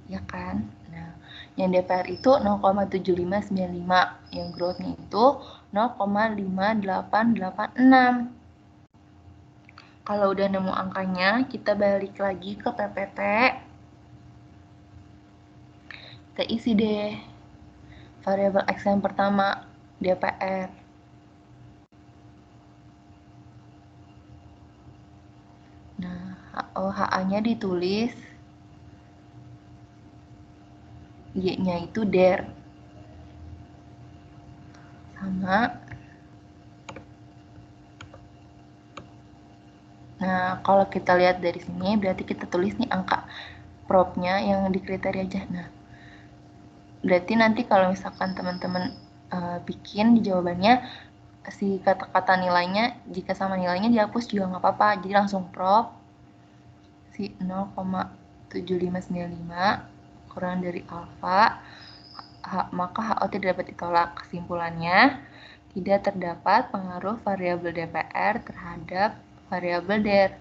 ya kan? Nah, yang DPR itu 0,7595, yang growthnya itu 0,5886. Kalau udah nemu angkanya, kita balik lagi ke PPT. Kita isi deh variabel X yang pertama, DPR. Nah, HA-nya ditulis, Y-nya itu der. Sama. Nah, kalau kita lihat dari sini, berarti kita tulis nih angka propnya yang di kriteria aja. Nah, berarti nanti kalau misalkan teman-teman bikin di jawabannya, si kata-kata nilainya, jika sama nilainya dihapus juga nggak apa-apa. Jadi langsung prop, si 0,7595 kurang dari alfa, maka HO tidak dapat ditolak. Kesimpulannya, tidak terdapat pengaruh variabel DPR terhadap variabel DER.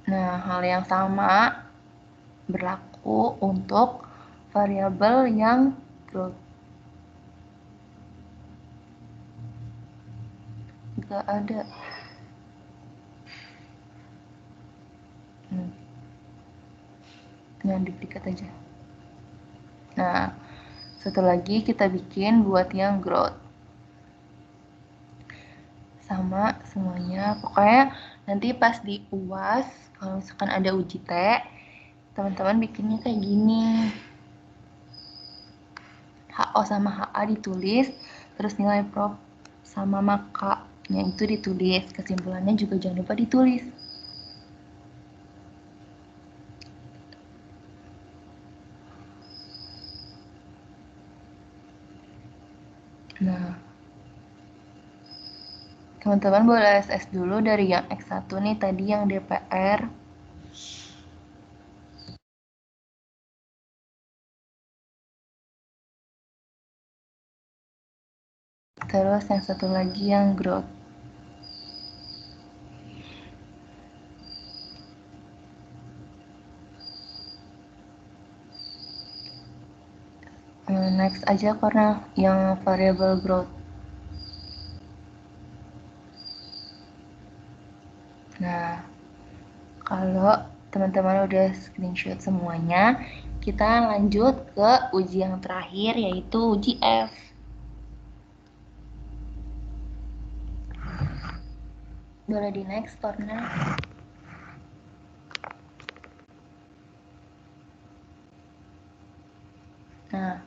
Nah, hal yang sama berlaku untuk variabel yang growth. Nggak ada. Yang duplikat aja. Nah, satu lagi kita bikin buat yang growth. Sama semuanya. Pokoknya nanti pas di UAS, kalau misalkan ada uji T, teman-teman bikinnya kayak gini. HO sama HA ditulis, terus nilai prop sama makanya itu ditulis. Kesimpulannya juga jangan lupa ditulis. Nah, teman-teman boleh SS dulu dari yang X1 nih, tadi yang DPR. Terus yang satu lagi yang growth. Next aja karena yang variable growth. Nah, kalau teman-teman udah screenshot semuanya, kita lanjut ke uji yang terakhir, yaitu uji F. Boleh di next, Cornel. Nah,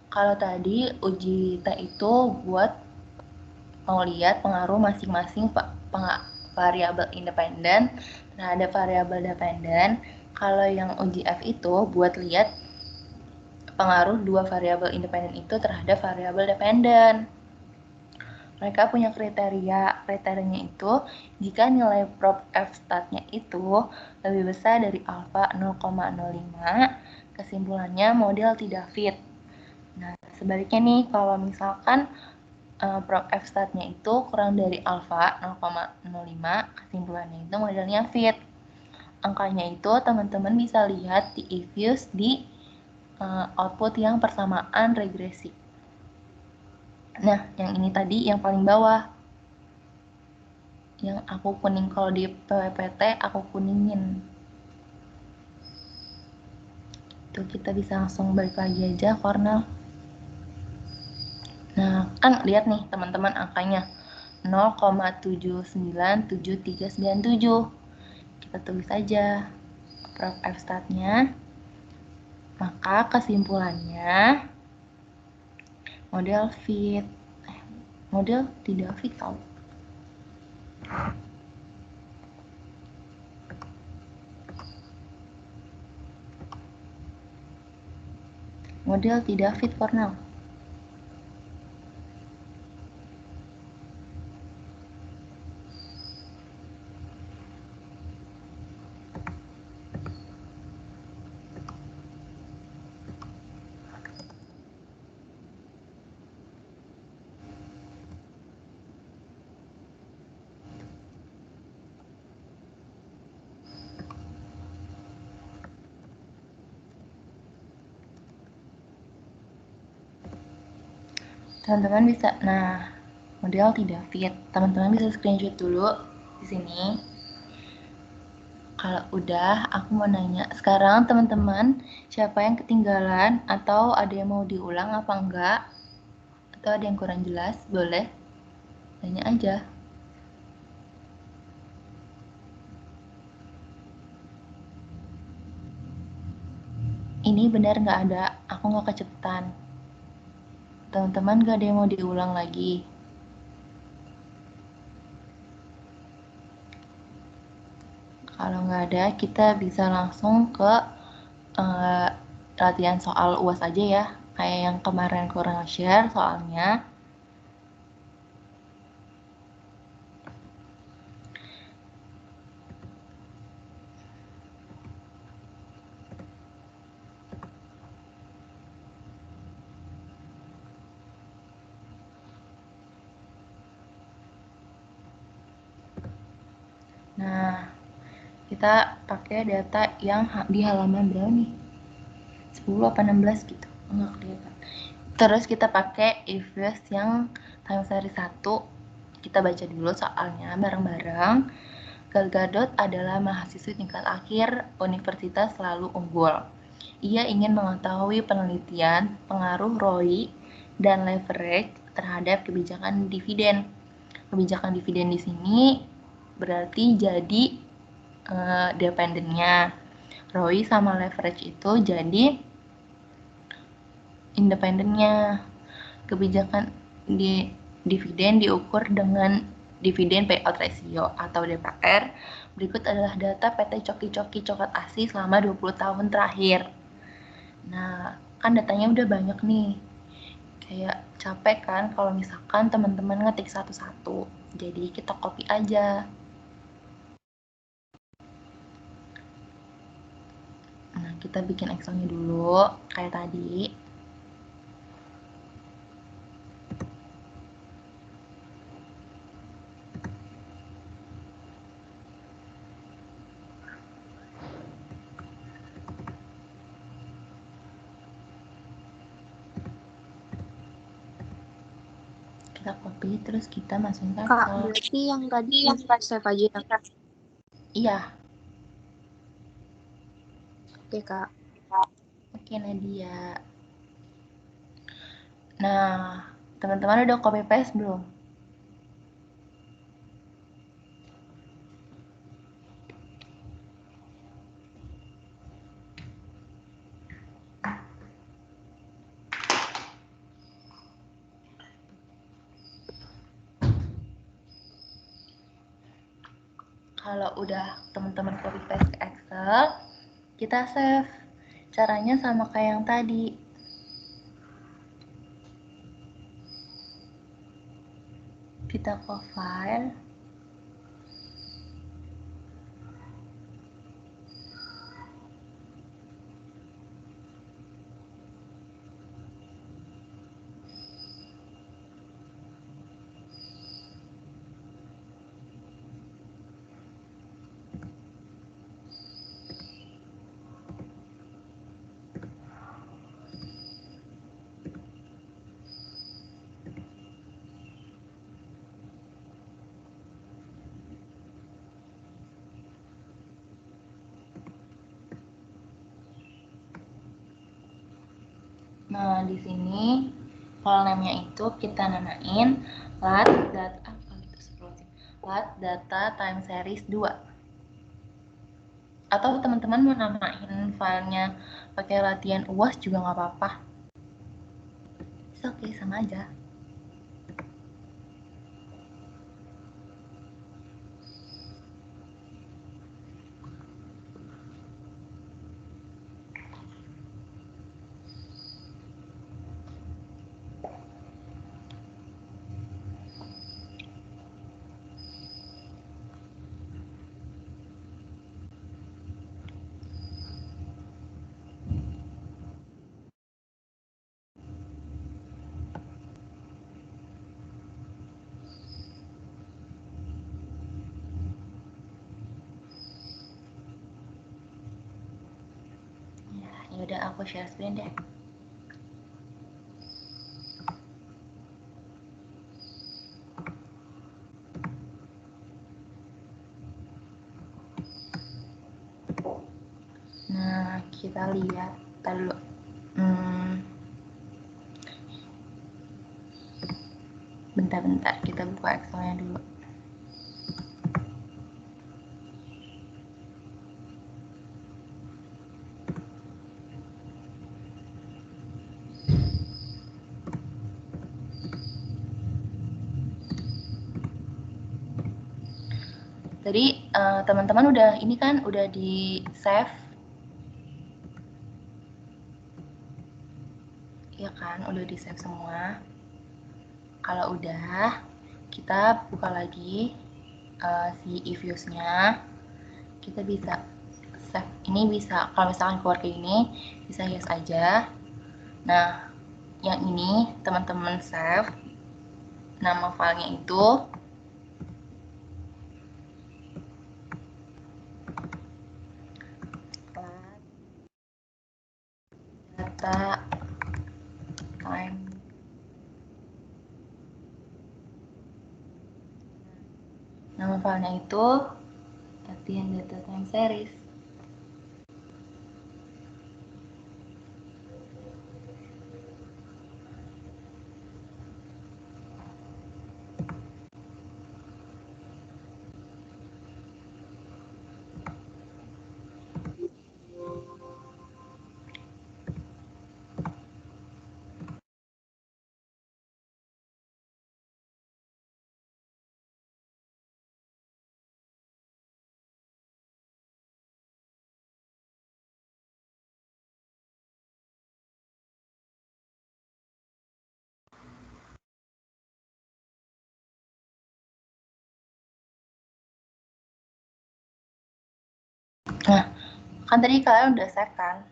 kalau tadi uji T itu buat mau lihat pengaruh masing-masing variabel independen terhadap variabel dependen. Kalau yang uji F itu buat lihat pengaruh dua variabel independen itu terhadap variabel dependen. Mereka punya kriterianya itu jika nilai prop F statnya itu lebih besar dari alfa 0,05, kesimpulannya model tidak fit. Nah, sebaliknya nih, kalau misalkan prop F statnya itu kurang dari alfa 0,05, kesimpulannya itu modelnya fit. Angkanya itu teman-teman bisa lihat di eViews di output yang persamaan regresi. Nah, yang ini tadi yang paling bawah. Yang aku kuning, kalau di PPT aku kuningin. Itu kita bisa langsung balik lagi aja, Cornel. Nah, kan lihat nih teman-teman angkanya 0,797397. Kita tulis aja prop F statnya. Maka kesimpulannya model fit. Model tidak fit tau. Model tidak fit, Cornel. Teman-teman bisa, nah model tidak fit. Teman-teman bisa screenshot dulu di sini. Kalau udah, aku mau nanya. Sekarang teman-teman, siapa yang ketinggalan atau ada yang mau diulang apa enggak? Atau ada yang kurang jelas? Boleh tanya aja. Ini benar nggak ada, aku nggak kecepatan. Teman-teman nggak ada yang mau diulang lagi. Kalau nggak ada, kita bisa langsung ke latihan soal UAS aja ya. Kayak yang kemarin kurang share soalnya. Nah, kita pakai data yang di halaman berapa nih? 10 apa 16 gitu. Enggak kelihatan. Terus kita pakai if-else yang time series 1. Kita baca dulu soalnya bareng-bareng. Gal Gadot adalah mahasiswi tingkat akhir universitas selalu unggul. Ia ingin mengetahui penelitian pengaruh ROI dan leverage terhadap kebijakan dividen. Kebijakan dividen di sini berarti jadi dependennya. ROI sama leverage itu jadi independennya. Kebijakan dividen diukur dengan dividen payout ratio atau DPR. Berikut adalah data PT Coki-Coki Coklat Asih selama 20 tahun terakhir. Nah, kan datanya udah banyak nih. Kayak capek kan kalau misalkan teman-teman ngetik satu-satu. Jadi kita copy aja. Nah, kita bikin Excelnya dulu kayak tadi. Kita copy terus kita masukin ke Kak, Excel. berarti yang tadi yang save aja ya? Iya. Oke, Kak. Oke, Nadia. Nah, teman-teman udah copy paste belum? Kalau udah teman-teman copy paste ke Excel, kita save. Caranya sama kayak yang tadi. Kita ke file. Nah, di sini file name-nya itu kita namain lat data time series 2. Atau teman-teman mau namain filenya pakai latihan UAS juga nggak apa-apa. Oke, sama aja. Ya udah, aku share screen deh. kita lihat dulu. Bentar, kita buka Excel-nya dulu. Tadi teman-teman udah ini kan udah di save, ya kan? Udah di save semua. Kalau udah, kita buka lagi si e-views-nya. Kita bisa save. Ini bisa kalau misalkan keluar kayak gini, bisa yes aja. Nah, yang ini teman-teman save nama filenya itu data time. Nama filenya itu latihan data time series. Nah, kan tadi kalian udah save kan?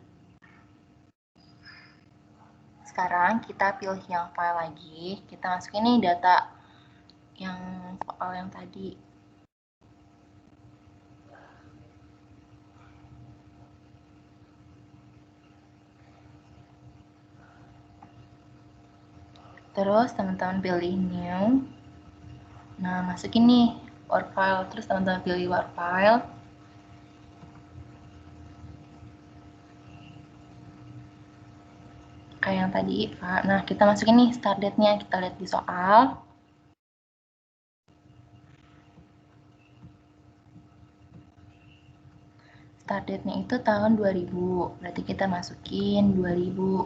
Sekarang kita pilih yang file lagi, kita masukin nih data yang soal yang tadi. Terus teman-teman pilih new. Nah, masukin nih Word file, terus teman-teman pilih Word file. Kayak yang tadi, Pak. Nah, kita masukin nih start date-nya, kita lihat di soal. Start date-nya itu tahun 2000, berarti kita masukin 2000.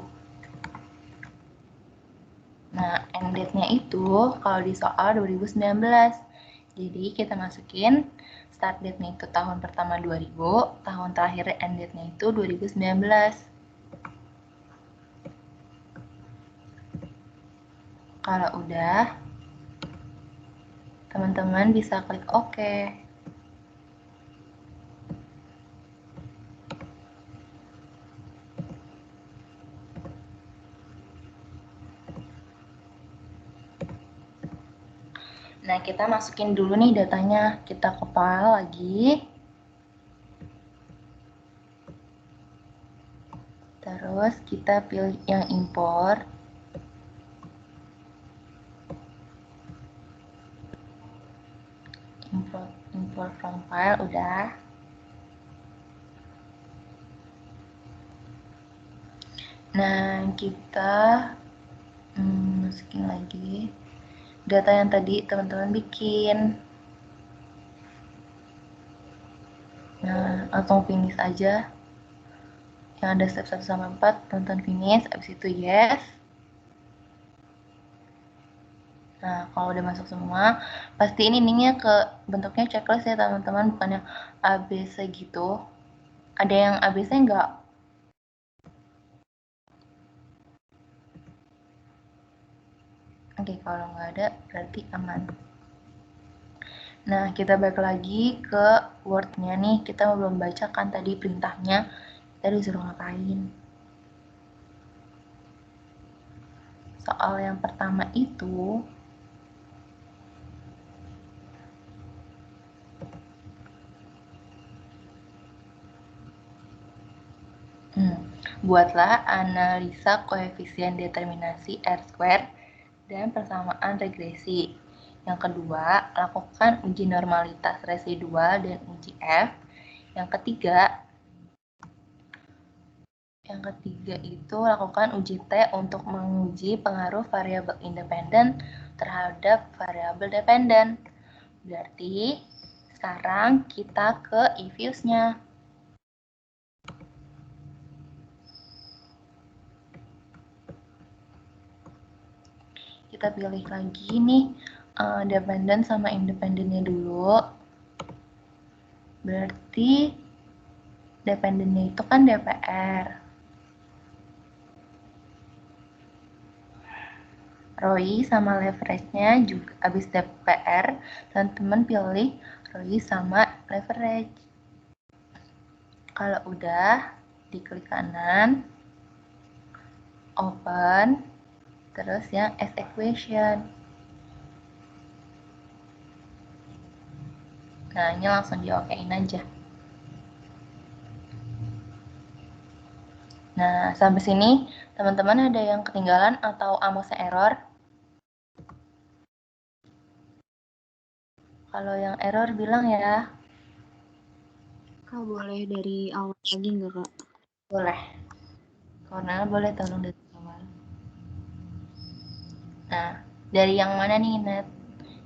Nah, end date-nya itu kalau di soal 2019. Jadi kita masukin start date-nya itu tahun pertama 2000, tahun terakhir end date-nya itu 2019. Kalau udah, teman-teman bisa klik OK. Nah, kita masukin dulu nih datanya. Kita ke file lagi. Terus kita pilih yang import. Import from file, udah. Nah, kita masukin lagi data yang tadi teman-teman bikin. Nah, langsung finish aja. Yang ada step 1 sampai 4, teman-teman finish, habis itu yes. Nah, kalau udah masuk semua, pastiin ininya ke bentuknya checklist ya teman-teman, bukan yang ABC gitu. Ada yang ABC enggak? Oke, kalau nggak ada berarti aman. Nah, kita balik lagi ke Word-nya nih. Kita belum bacakan tadi perintahnya. Kita disuruh ngapain? Soal yang pertama itu buatlah analisa koefisien determinasi R-square dan persamaan regresi. Yang kedua, lakukan uji normalitas residual dan uji F. Yang ketiga, Yang ketiga itu lakukan uji T untuk menguji pengaruh variabel independen terhadap variabel dependen. Berarti sekarang kita ke if-use-nya. Kita pilih lagi nih dependen sama independennya dulu. Berarti dependennya itu kan DPR. ROI sama leverage-nya juga habis DPR, teman-teman pilih ROI sama leverage. Kalau udah, diklik kanan, open, terus yang as equation. Nah, ini langsung di OK-in aja. Nah, sampai sini teman-teman ada yang ketinggalan atau amosnya error? Kalau yang error bilang ya. Kak, boleh dari awal lagi nggak, Kak? Boleh. Cornel boleh tolong dari awal. Nah, dari yang mana nih, Net?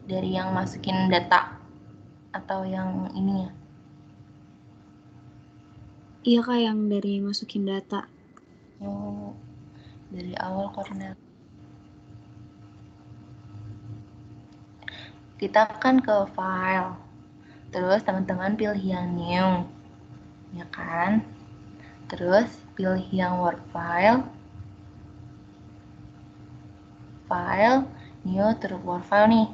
Dari yang masukin data atau yang ininya? Iya, Kak, yang dari masukin data. Oh, dari awal Cornel. Kita kan ke file. Terus teman-teman pilih yang new. Ya kan? Terus pilih yang Word file. File, new, terus Word file nih.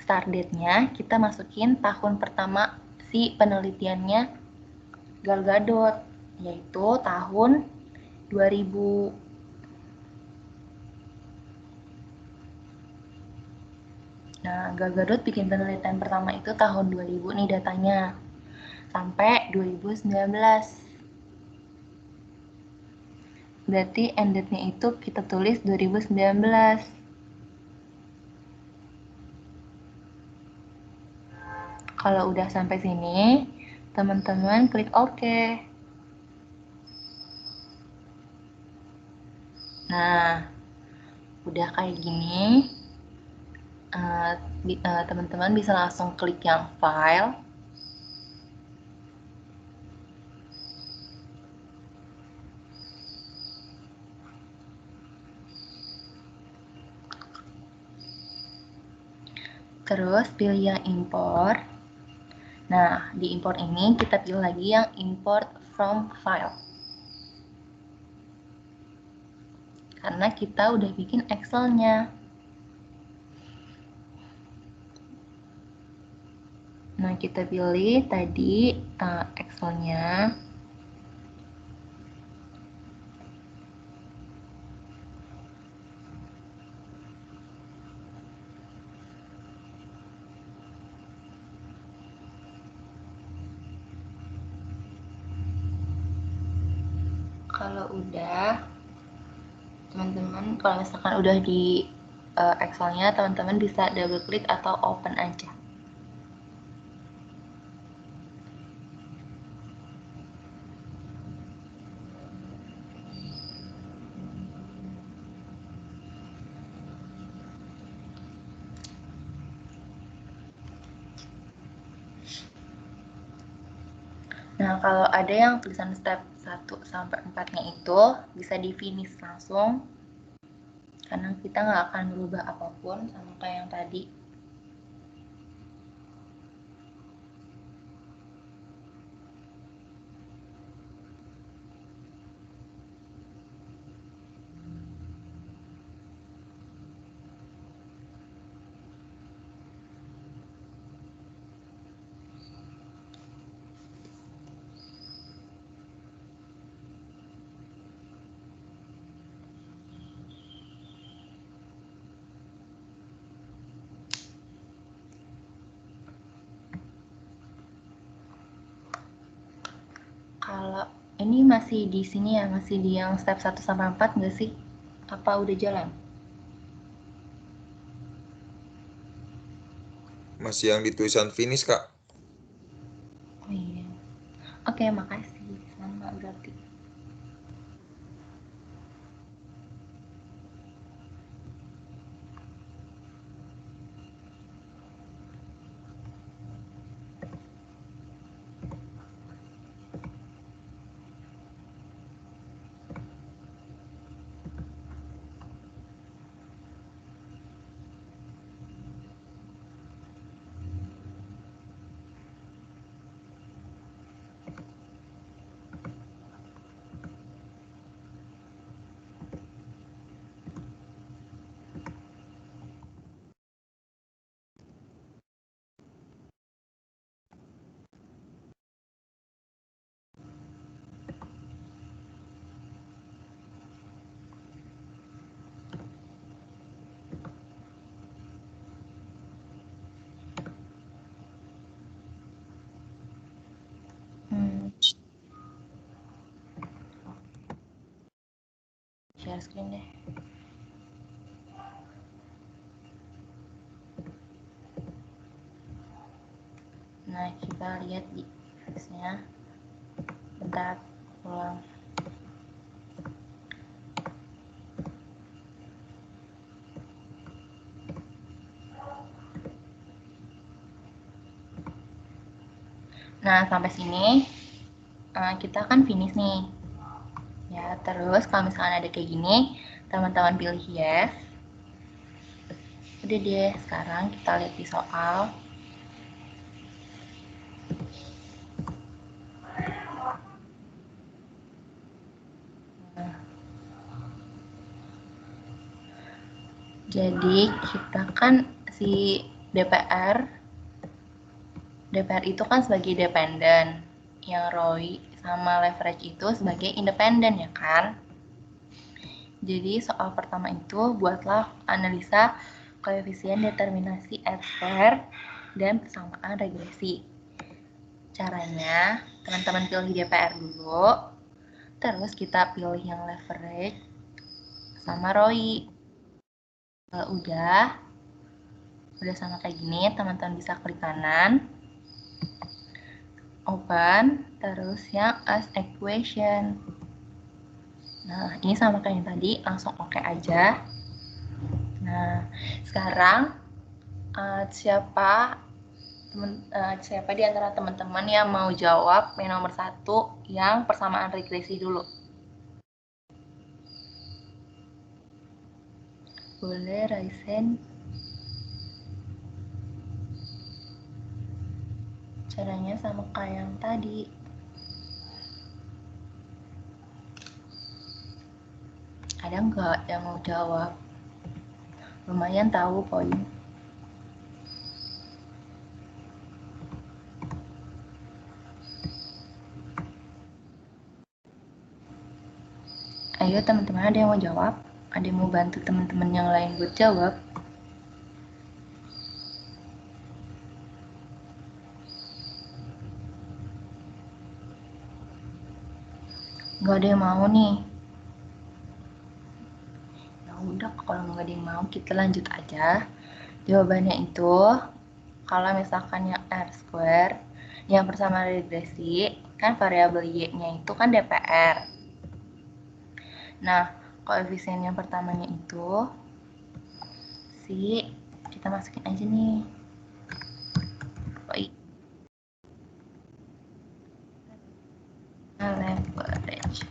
Start date-nya kita masukin tahun pertama si penelitiannya Gal Gadot, yaitu tahun 2000. Nah, Gal Gadot bikin penelitian pertama itu tahun 2000 nih datanya. Sampai 2019. Berarti end date-nya itu kita tulis 2019. Kalau udah sampai sini, teman-teman klik OK. Nah, udah kayak gini. Teman-teman bisa langsung klik yang file. Terus pilih yang import. Nah, di import ini kita pilih lagi yang import from file. Karena kita udah bikin Excel-nya. Nah, kita pilih tadi Excel-nya. Kalau udah, teman-teman, kalau misalkan udah di Excel-nya, teman-teman bisa double klik atau open aja. Nah, kalau ada yang tulisan step 1 sampai 4-nya itu bisa di finish langsung. Karena kita nggak akan merubah apapun sama kayak yang tadi. Kalau ini masih di sini ya, masih di yang step 1 sampai 4 nggak sih? Apa udah jalan? Masih yang di tulisan finish, Kak. Oh iya. Oke, makasih. Sama berarti. share screen deh. Nah, kita lihat di X-nya. Bentar, ulang. Nah, sampai sini kita kan finish nih. Ya, terus kalau misalnya ada kayak gini, teman-teman pilih yes. Udah deh, sekarang kita lihat di soal. Jadi kita kan si DPR itu kan sebagai dependen, yang ROI sama leverage itu sebagai independen ya kan. Jadi soal pertama itu buatlah analisa koefisien determinasi R-square dan persamaan regresi. Caranya, teman-teman pilih DPR dulu, terus kita pilih yang leverage sama ROI. Kalau udah sama kayak gini, teman-teman bisa klik kanan, open, terus yang as equation. Nah, ini sama kayak yang tadi, langsung oke aja. Nah, sekarang siapa di antara teman-teman yang mau jawab yang nomor 1 yang persamaan regresi dulu? Boleh raise hand. Caranya sama kayak yang tadi. Ada nggak yang mau jawab? Lumayan tahu poin. Ayo teman-teman, ada yang mau jawab? Ada yang mau bantu teman-teman yang lain buat jawab? Nggak ada yang mau nih. Ya udah, kalau nggak ada yang mau, kita lanjut aja. Jawabannya itu, kalau misalkan yang R-square, yang persamaan regresi, kan variabel Y-nya itu kan DPR. Nah, koefisien yang pertamanya itu, kita masukin aja nih. Leverage.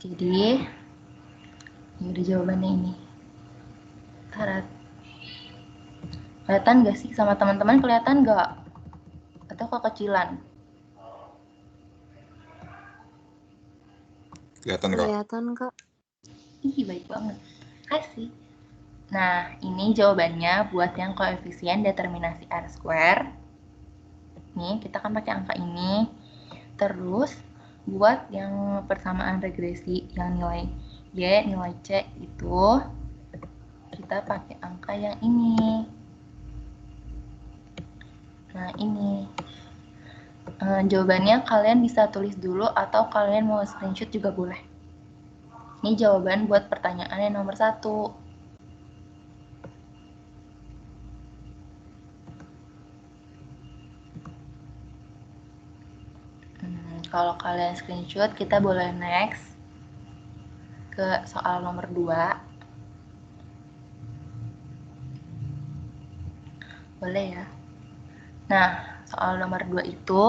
Jadi, ini udah jawabannya ini. Kelihatan gak sih sama teman-teman? Kelihatan gak? Atau kekecilan? Kelihatan Kak. Kelihatan, Kak. Ih, baik banget. Kasih. Nah, ini jawabannya buat yang koefisien determinasi R-square. Nih, kita kan pakai angka ini. Terus, buat yang persamaan regresi, yang nilai Y, nilai C itu, kita pakai angka yang ini. Nah, ini. Jawabannya kalian bisa tulis dulu atau kalian mau screenshot juga boleh. Ini jawaban buat pertanyaan yang nomor 1. Kalau kalian screenshot, kita boleh next ke soal nomor 2. Boleh ya. Nah, soal nomor 2 itu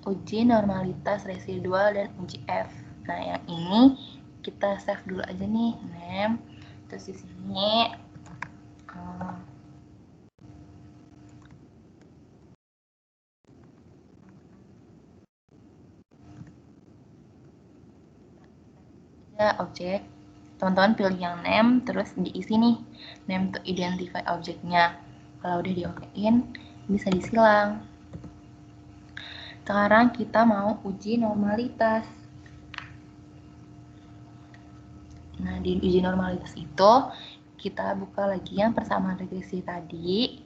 uji normalitas residual dan uji F. Nah, yang ini kita save dulu aja nih, name. Terus di sini objek. Teman-teman pilih yang name, terus diisi nih name to identify objeknya. Kalau udah diokein, bisa disilang. Sekarang kita mau uji normalitas. Nah, di uji normalitas itu kita buka lagi yang persamaan regresi tadi.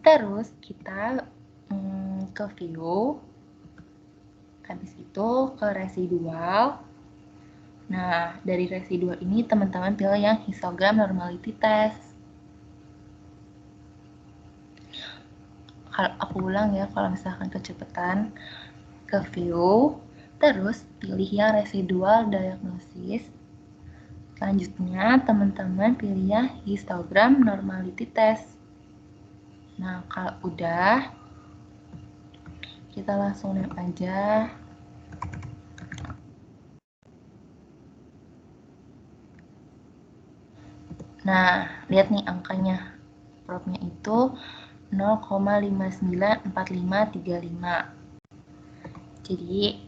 Terus kita ke view. Habis itu ke residual. Nah, dari residual ini teman-teman pilih yang histogram normality test. Kalau aku ulang ya, kalau misalkan kecepatan, ke view, terus pilih yang residual diagnosis. Selanjutnya, teman-teman pilih yang histogram normality test. Nah, kalau udah, kita langsung name aja. Nah, lihat nih angkanya. Propnya itu 0,594535. Jadi,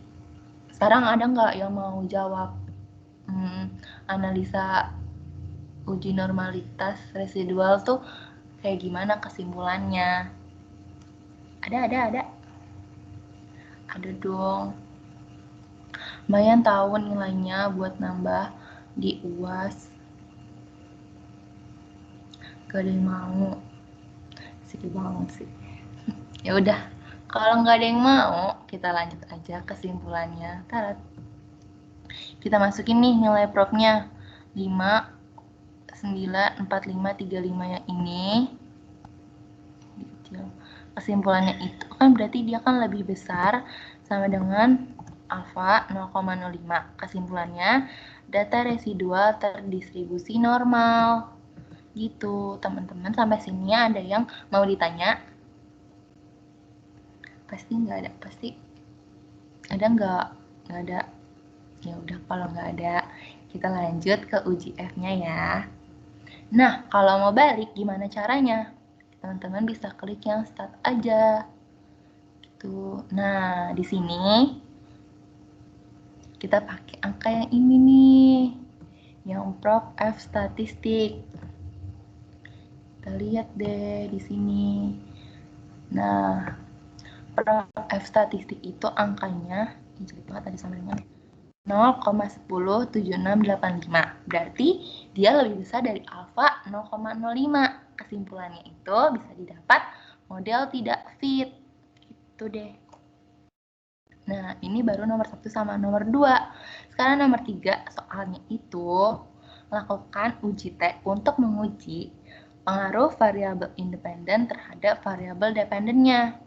sekarang ada nggak yang mau jawab analisa uji normalitas residual tuh kayak gimana kesimpulannya? Ada dong. Lumayan tahu nilainya buat nambah di UAS. Gak ada yang mau. Sedih banget sih. Ya udah, kalau nggak ada yang mau, kita lanjut aja kesimpulannya. Tarat. Kita masukin nih nilai propnya 5, 9, 4, 5, 3, 5 yang ini. Kesimpulannya itu kan berarti dia kan lebih besar sama dengan alfa 0,05. Kesimpulannya, data residual terdistribusi normal. Gitu, teman-teman. Sampai sini ada yang mau ditanya? Pasti nggak ada, pasti. Ada nggak? Nggak ada. Ya udah, kalau nggak ada, kita lanjut ke uji F-nya ya. Nah, kalau mau balik gimana caranya? Teman-teman bisa klik yang start aja. Gitu. Nah, di sini kita pakai angka yang ini nih. Yang prop F statistik. Kita lihat deh di sini. Nah, prop F statistik itu angkanya jelek banget tadi sama dengan 0,107685. Berarti dia lebih besar dari alfa 0,05. Kesimpulannya itu bisa didapat model tidak fit. Gitu deh. Nah, ini baru nomor 1 sama nomor 2. Sekarang nomor 3, soalnya itu lakukan uji T untuk menguji pengaruh variabel independen terhadap variabel dependennya.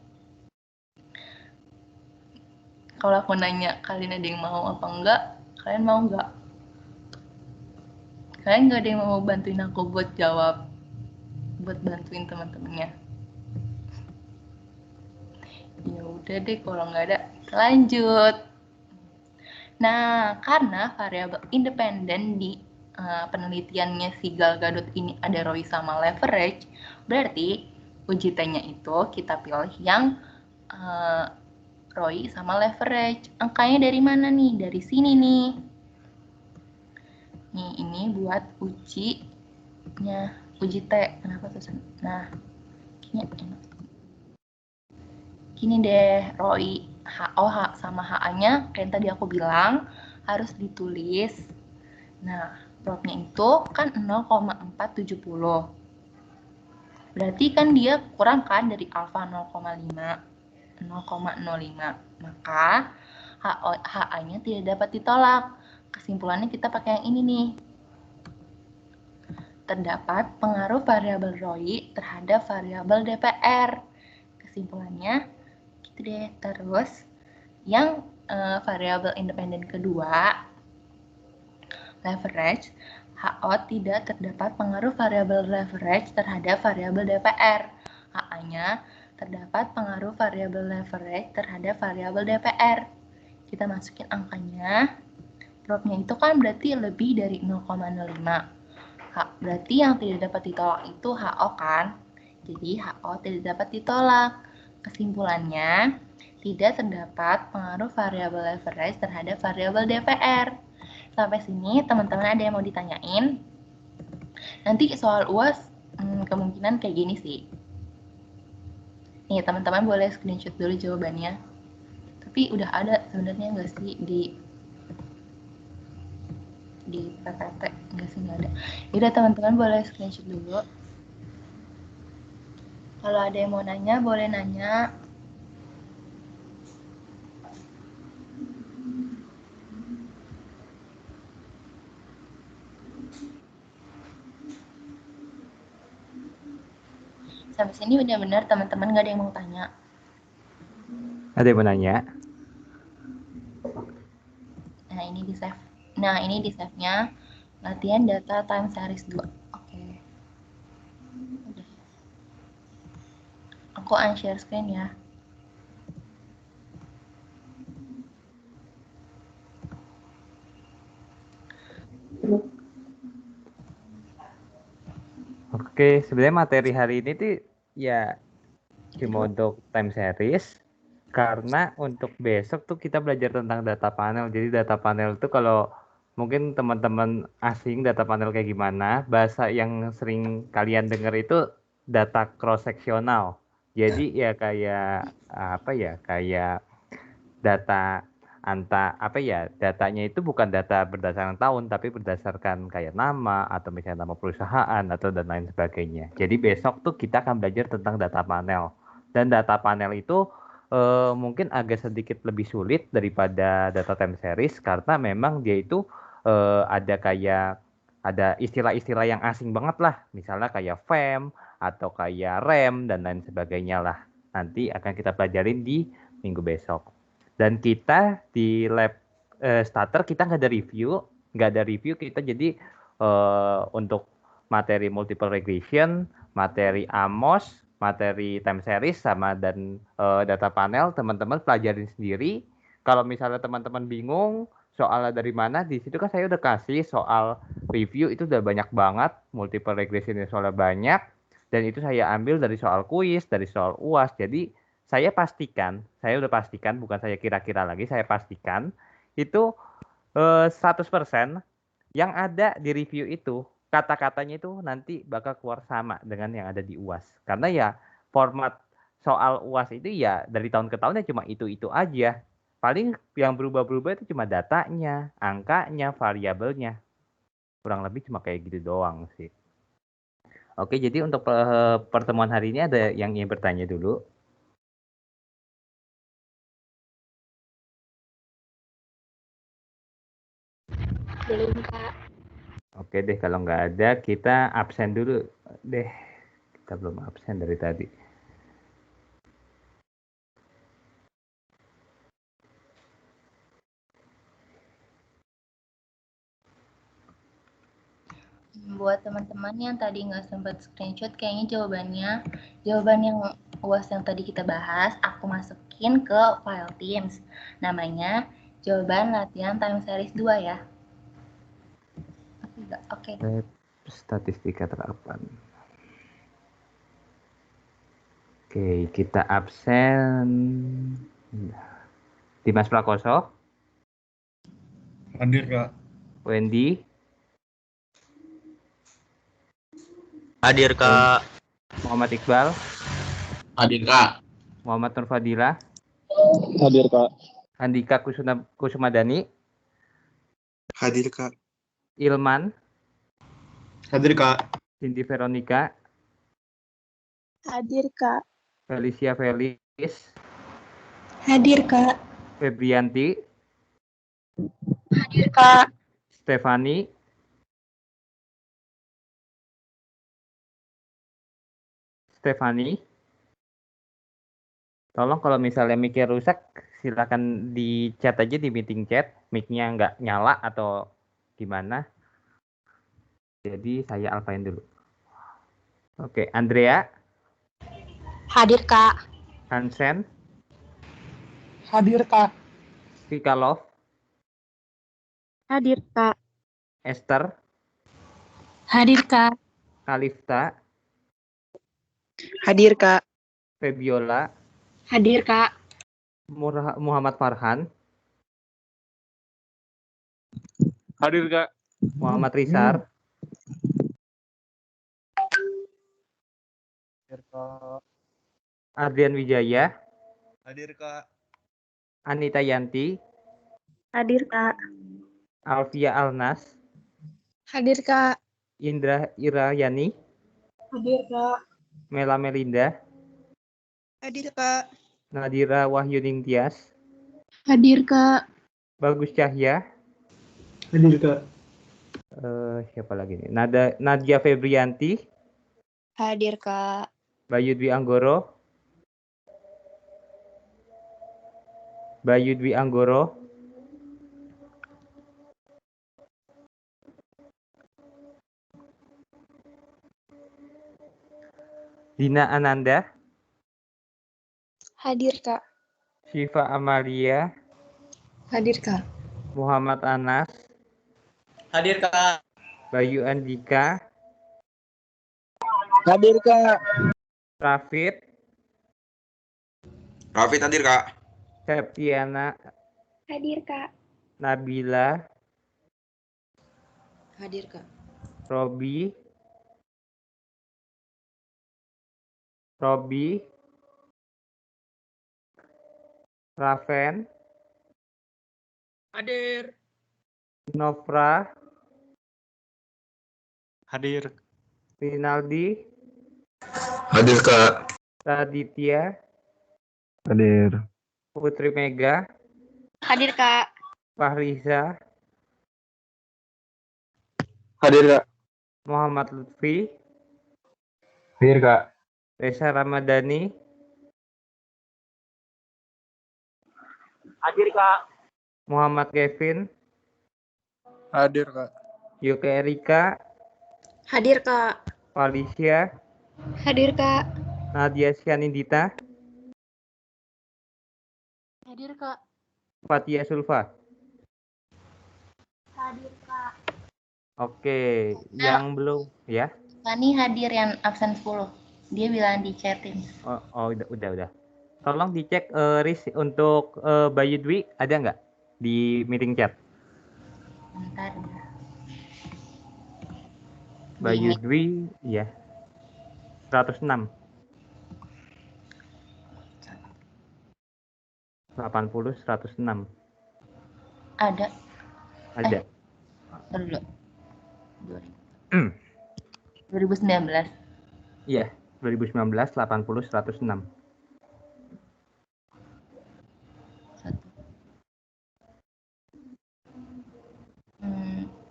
Kalau aku nanya, kalian ada yang mau apa enggak? Kalian mau enggak? Kalian nggak ada yang mau bantuin aku buat jawab? Buat bantuin teman-temannya? Ya udah deh, kalau nggak ada, lanjut. Nah, karena variabel independen di penelitiannya si Gal Gadot ini ada ROI sama leverage, berarti uji T-nya itu kita pilih yang ROI sama leverage. Angkanya dari mana nih? Dari sini nih. Nih, ini buat ujinya, uji T. Kenapa tuh? Nah, ini enak. Gini deh, ROI HO sama HA-nya kayak tadi aku bilang harus ditulis. Nah, propnya itu kan 0,470. Berarti kan dia kurang kan dari alfa 0,05. Maka HA-nya tidak dapat ditolak. Kesimpulannya kita pakai yang ini nih. Terdapat pengaruh variabel ROI terhadap variabel DPR. Kesimpulannya gitu deh. Terus yang variabel independen kedua, leverage, HO tidak terdapat pengaruh variabel leverage terhadap variabel DPR. HA-nya terdapat pengaruh variabel leverage terhadap variabel DPR. Kita masukin angkanya. Propnya itu kan berarti lebih dari 0,05. Berarti yang tidak dapat ditolak itu HO kan? Jadi HO tidak dapat ditolak. Kesimpulannya, tidak terdapat pengaruh variabel leverage terhadap variabel DPR. Sampai sini teman-teman ada yang mau ditanyain? Nanti soal UAS kemungkinan kayak gini sih. Nih teman-teman boleh screenshot dulu jawabannya. Tapi udah ada sebenarnya nggak sih di PPT? Nggak sih, nggak ada. Yaudah teman-teman boleh screenshot dulu. Kalau ada yang mau nanya boleh nanya. Sampai sini benar-benar teman-teman nggak ada yang mau tanya. Ada yang mau nanya? Nah, ini di save. Nah, ini di save-nya latihan data time series 2. Oke. Udah. Aku unshare screen ya. Oke, sebenarnya materi hari ini tuh ya cuma untuk time series. Karena untuk besok tuh kita belajar tentang data panel. Jadi data panel itu kalau mungkin teman-teman asing data panel kayak gimana, bahasa yang sering kalian dengar itu data cross sectional. Jadi ya kayak apa ya? Kayak data datanya itu bukan data berdasarkan tahun tapi berdasarkan kayak nama atau misalnya nama perusahaan atau dan lain sebagainya. Jadi besok tuh kita akan belajar tentang data panel. Dan data panel itu mungkin agak sedikit lebih sulit daripada data time series karena memang dia itu ada istilah-istilah yang asing banget lah. Misalnya kayak FEM atau kayak RAM dan lain sebagainya lah. Nanti akan kita pelajarin di minggu besok. Dan kita di lab starter kita nggak ada review kita jadi untuk materi multiple regression, materi AMOS, materi time series sama dan data panel teman-teman pelajarin sendiri. Kalau misalnya teman-teman bingung soalnya dari mana, di situ kan saya udah kasih soal review itu udah banyak banget, multiple regression soalnya banyak dan itu saya ambil dari soal kuis, dari soal UAS. Jadi saya udah pastikan, bukan saya kira-kira lagi, saya pastikan itu 100% yang ada di review itu, kata-katanya itu nanti bakal keluar sama dengan yang ada di UAS. Karena ya format soal UAS itu ya dari tahun ke tahunnya cuma itu-itu aja. Paling yang berubah-berubah itu cuma datanya, angkanya, variabelnya. Kurang lebih cuma kayak gitu doang sih. Oke, jadi untuk pertemuan hari ini ada yang ingin bertanya dulu? Belum, Kak. Oke deh, kalau nggak ada, kita absen dulu deh. Kita belum absen dari tadi. Buat teman-teman yang tadi nggak sempat screenshot, kayaknya jawaban yang UAS yang tadi kita bahas, aku masukin ke file Teams. Namanya jawaban latihan time series 2 ya. Oke. Statistika terapan. Oke, kita absen. Dimas Prakoso. Hadir, Kak. Wendy. Hadir, Kak. Muhammad Iqbal. Hadir, Kak. Muhammad Nur Fadila. Hadir, Kak. Andika Kusumadani. Hadir, Kak. Ilman. Hadir, Kak. Cindy Veronica. Hadir, Kak. Felicia Felis. Hadir, Kak. Febrianti. Hadir, Kak. Stefani. Tolong kalau misalnya mic-nya rusak, silakan di chat aja di meeting chat, mic-nya nggak nyala atau gimana. Jadi saya alfain dulu. Oke, Andrea. Hadir, Kak. Hansen. Hadir, Kak. Vika Love. Hadir, Kak. Esther. Hadir, Kak. Kalifta. Hadir, Kak. Febiola. Hadir, Kak. Muhammad Farhan. Hadir, Kak. Muhammad Rizar. Hadir, Kak. Adrian Wijaya. Hadir, Kak. Anita Yanti. Hadir, Kak. Alfia Alnas. Hadir, Kak. Indra Irayani. Hadir, Kak. Mela Melinda. Hadir, Kak. Nadira Wahyuning Tias. Hadir, Kak. Bagus Cahya. Hadir, Kak. Siapa lagi nih? Nadia Febrianti. Hadir, Kak. Bayu Dwi Anggoro. Bayu Dwi Anggoro. Dina Ananda. Hadir, Kak. Syifa Amalia. Hadir, Kak. Muhammad Anas. Hadir, Kak. Bayu Andika. Hadir, Kak. Rafid. Rafid hadir, Kak. Septiana. Hadir, Kak. Nabila. Hadir, Kak. Robi. Robi. Raven. Hadir. Nofra. Hadir. Rinaldi. Hadir, Kak. Raditya. Hadir. Putri Mega. Hadir, Kak. Fahriza. Hadir, Kak. Muhammad Lutfi. Hadir, Kak. Reza Ramadhani. Hadir, Kak. Muhammad Kevin. Hadir, Kak. Yuke Erika. Hadir, Kak. Felicia. Hadir, Kak. Nadia Sianindita. Hadir, Kak. Fatia Sulfa. Hadir, Kak. Oke, yang belum ya? Fani hadir yang absen 10. Dia bilang di chatin. Oh, udah. Tolong dicek Riz untuk Bayu Dwi ada nggak di meeting chat? Bentar ya. Bayu Dwi, ya. 106. 80 106. Ada. Ada. Dulu. 2019. Iya, 2019 80 106.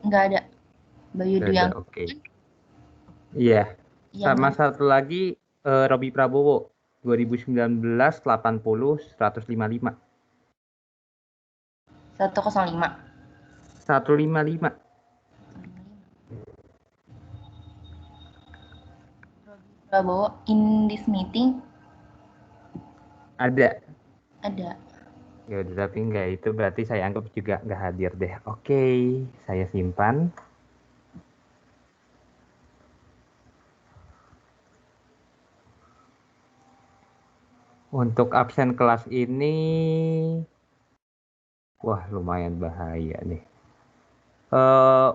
Nggak ada. Bayu Dwi yang Oke. Iya. Sama satu lagi Robi Prabowo 2019 80 155. 105. 155. Prabowo in this meeting Ada. ada. Ya udah, tapi enggak, itu berarti saya anggap juga nggak hadir deh. Oke, saya simpan. Untuk absen kelas ini, wah lumayan bahaya nih.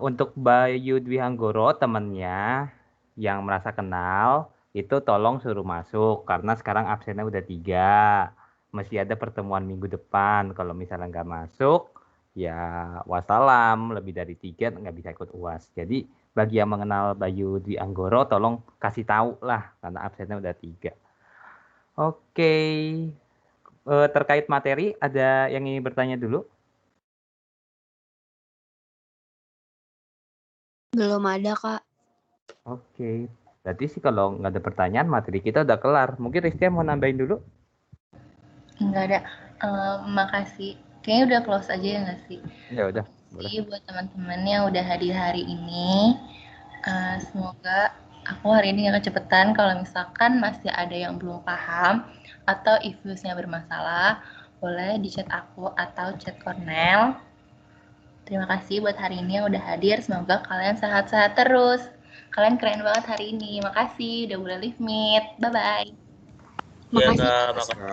Untuk Bayu Dwi Anggoro temennya yang merasa kenal, itu tolong suruh masuk karena sekarang absennya udah 3. Masih ada pertemuan minggu depan. Kalau misalnya nggak masuk, ya wassalam, lebih dari 3 nggak bisa ikut UAS. Jadi bagi yang mengenal Bayu Dwi Anggoro, tolong kasih tahu lah karena absennya udah 3. Oke, terkait materi ada yang ingin bertanya dulu? Belum ada, Kak. Oke, berarti sih kalau nggak ada pertanyaan materi kita udah kelar. Mungkin Rizky mau nambahin dulu? Nggak ada. Makasih. Kayaknya udah close aja ya nggak sih? Ya udah. Jadi buat teman-teman yang udah hadir hari ini, semoga aku hari ini nggak kecepatan. Kalau misalkan masih ada yang belum paham atau issues-nya bermasalah, boleh di chat aku atau chat Cornel. Terima kasih buat hari ini yang udah hadir. Semoga kalian sehat-sehat terus. Kalian keren banget hari ini. Makasih udah boleh live meet. Bye-bye. Iya, Makasih. Kak. Makasih.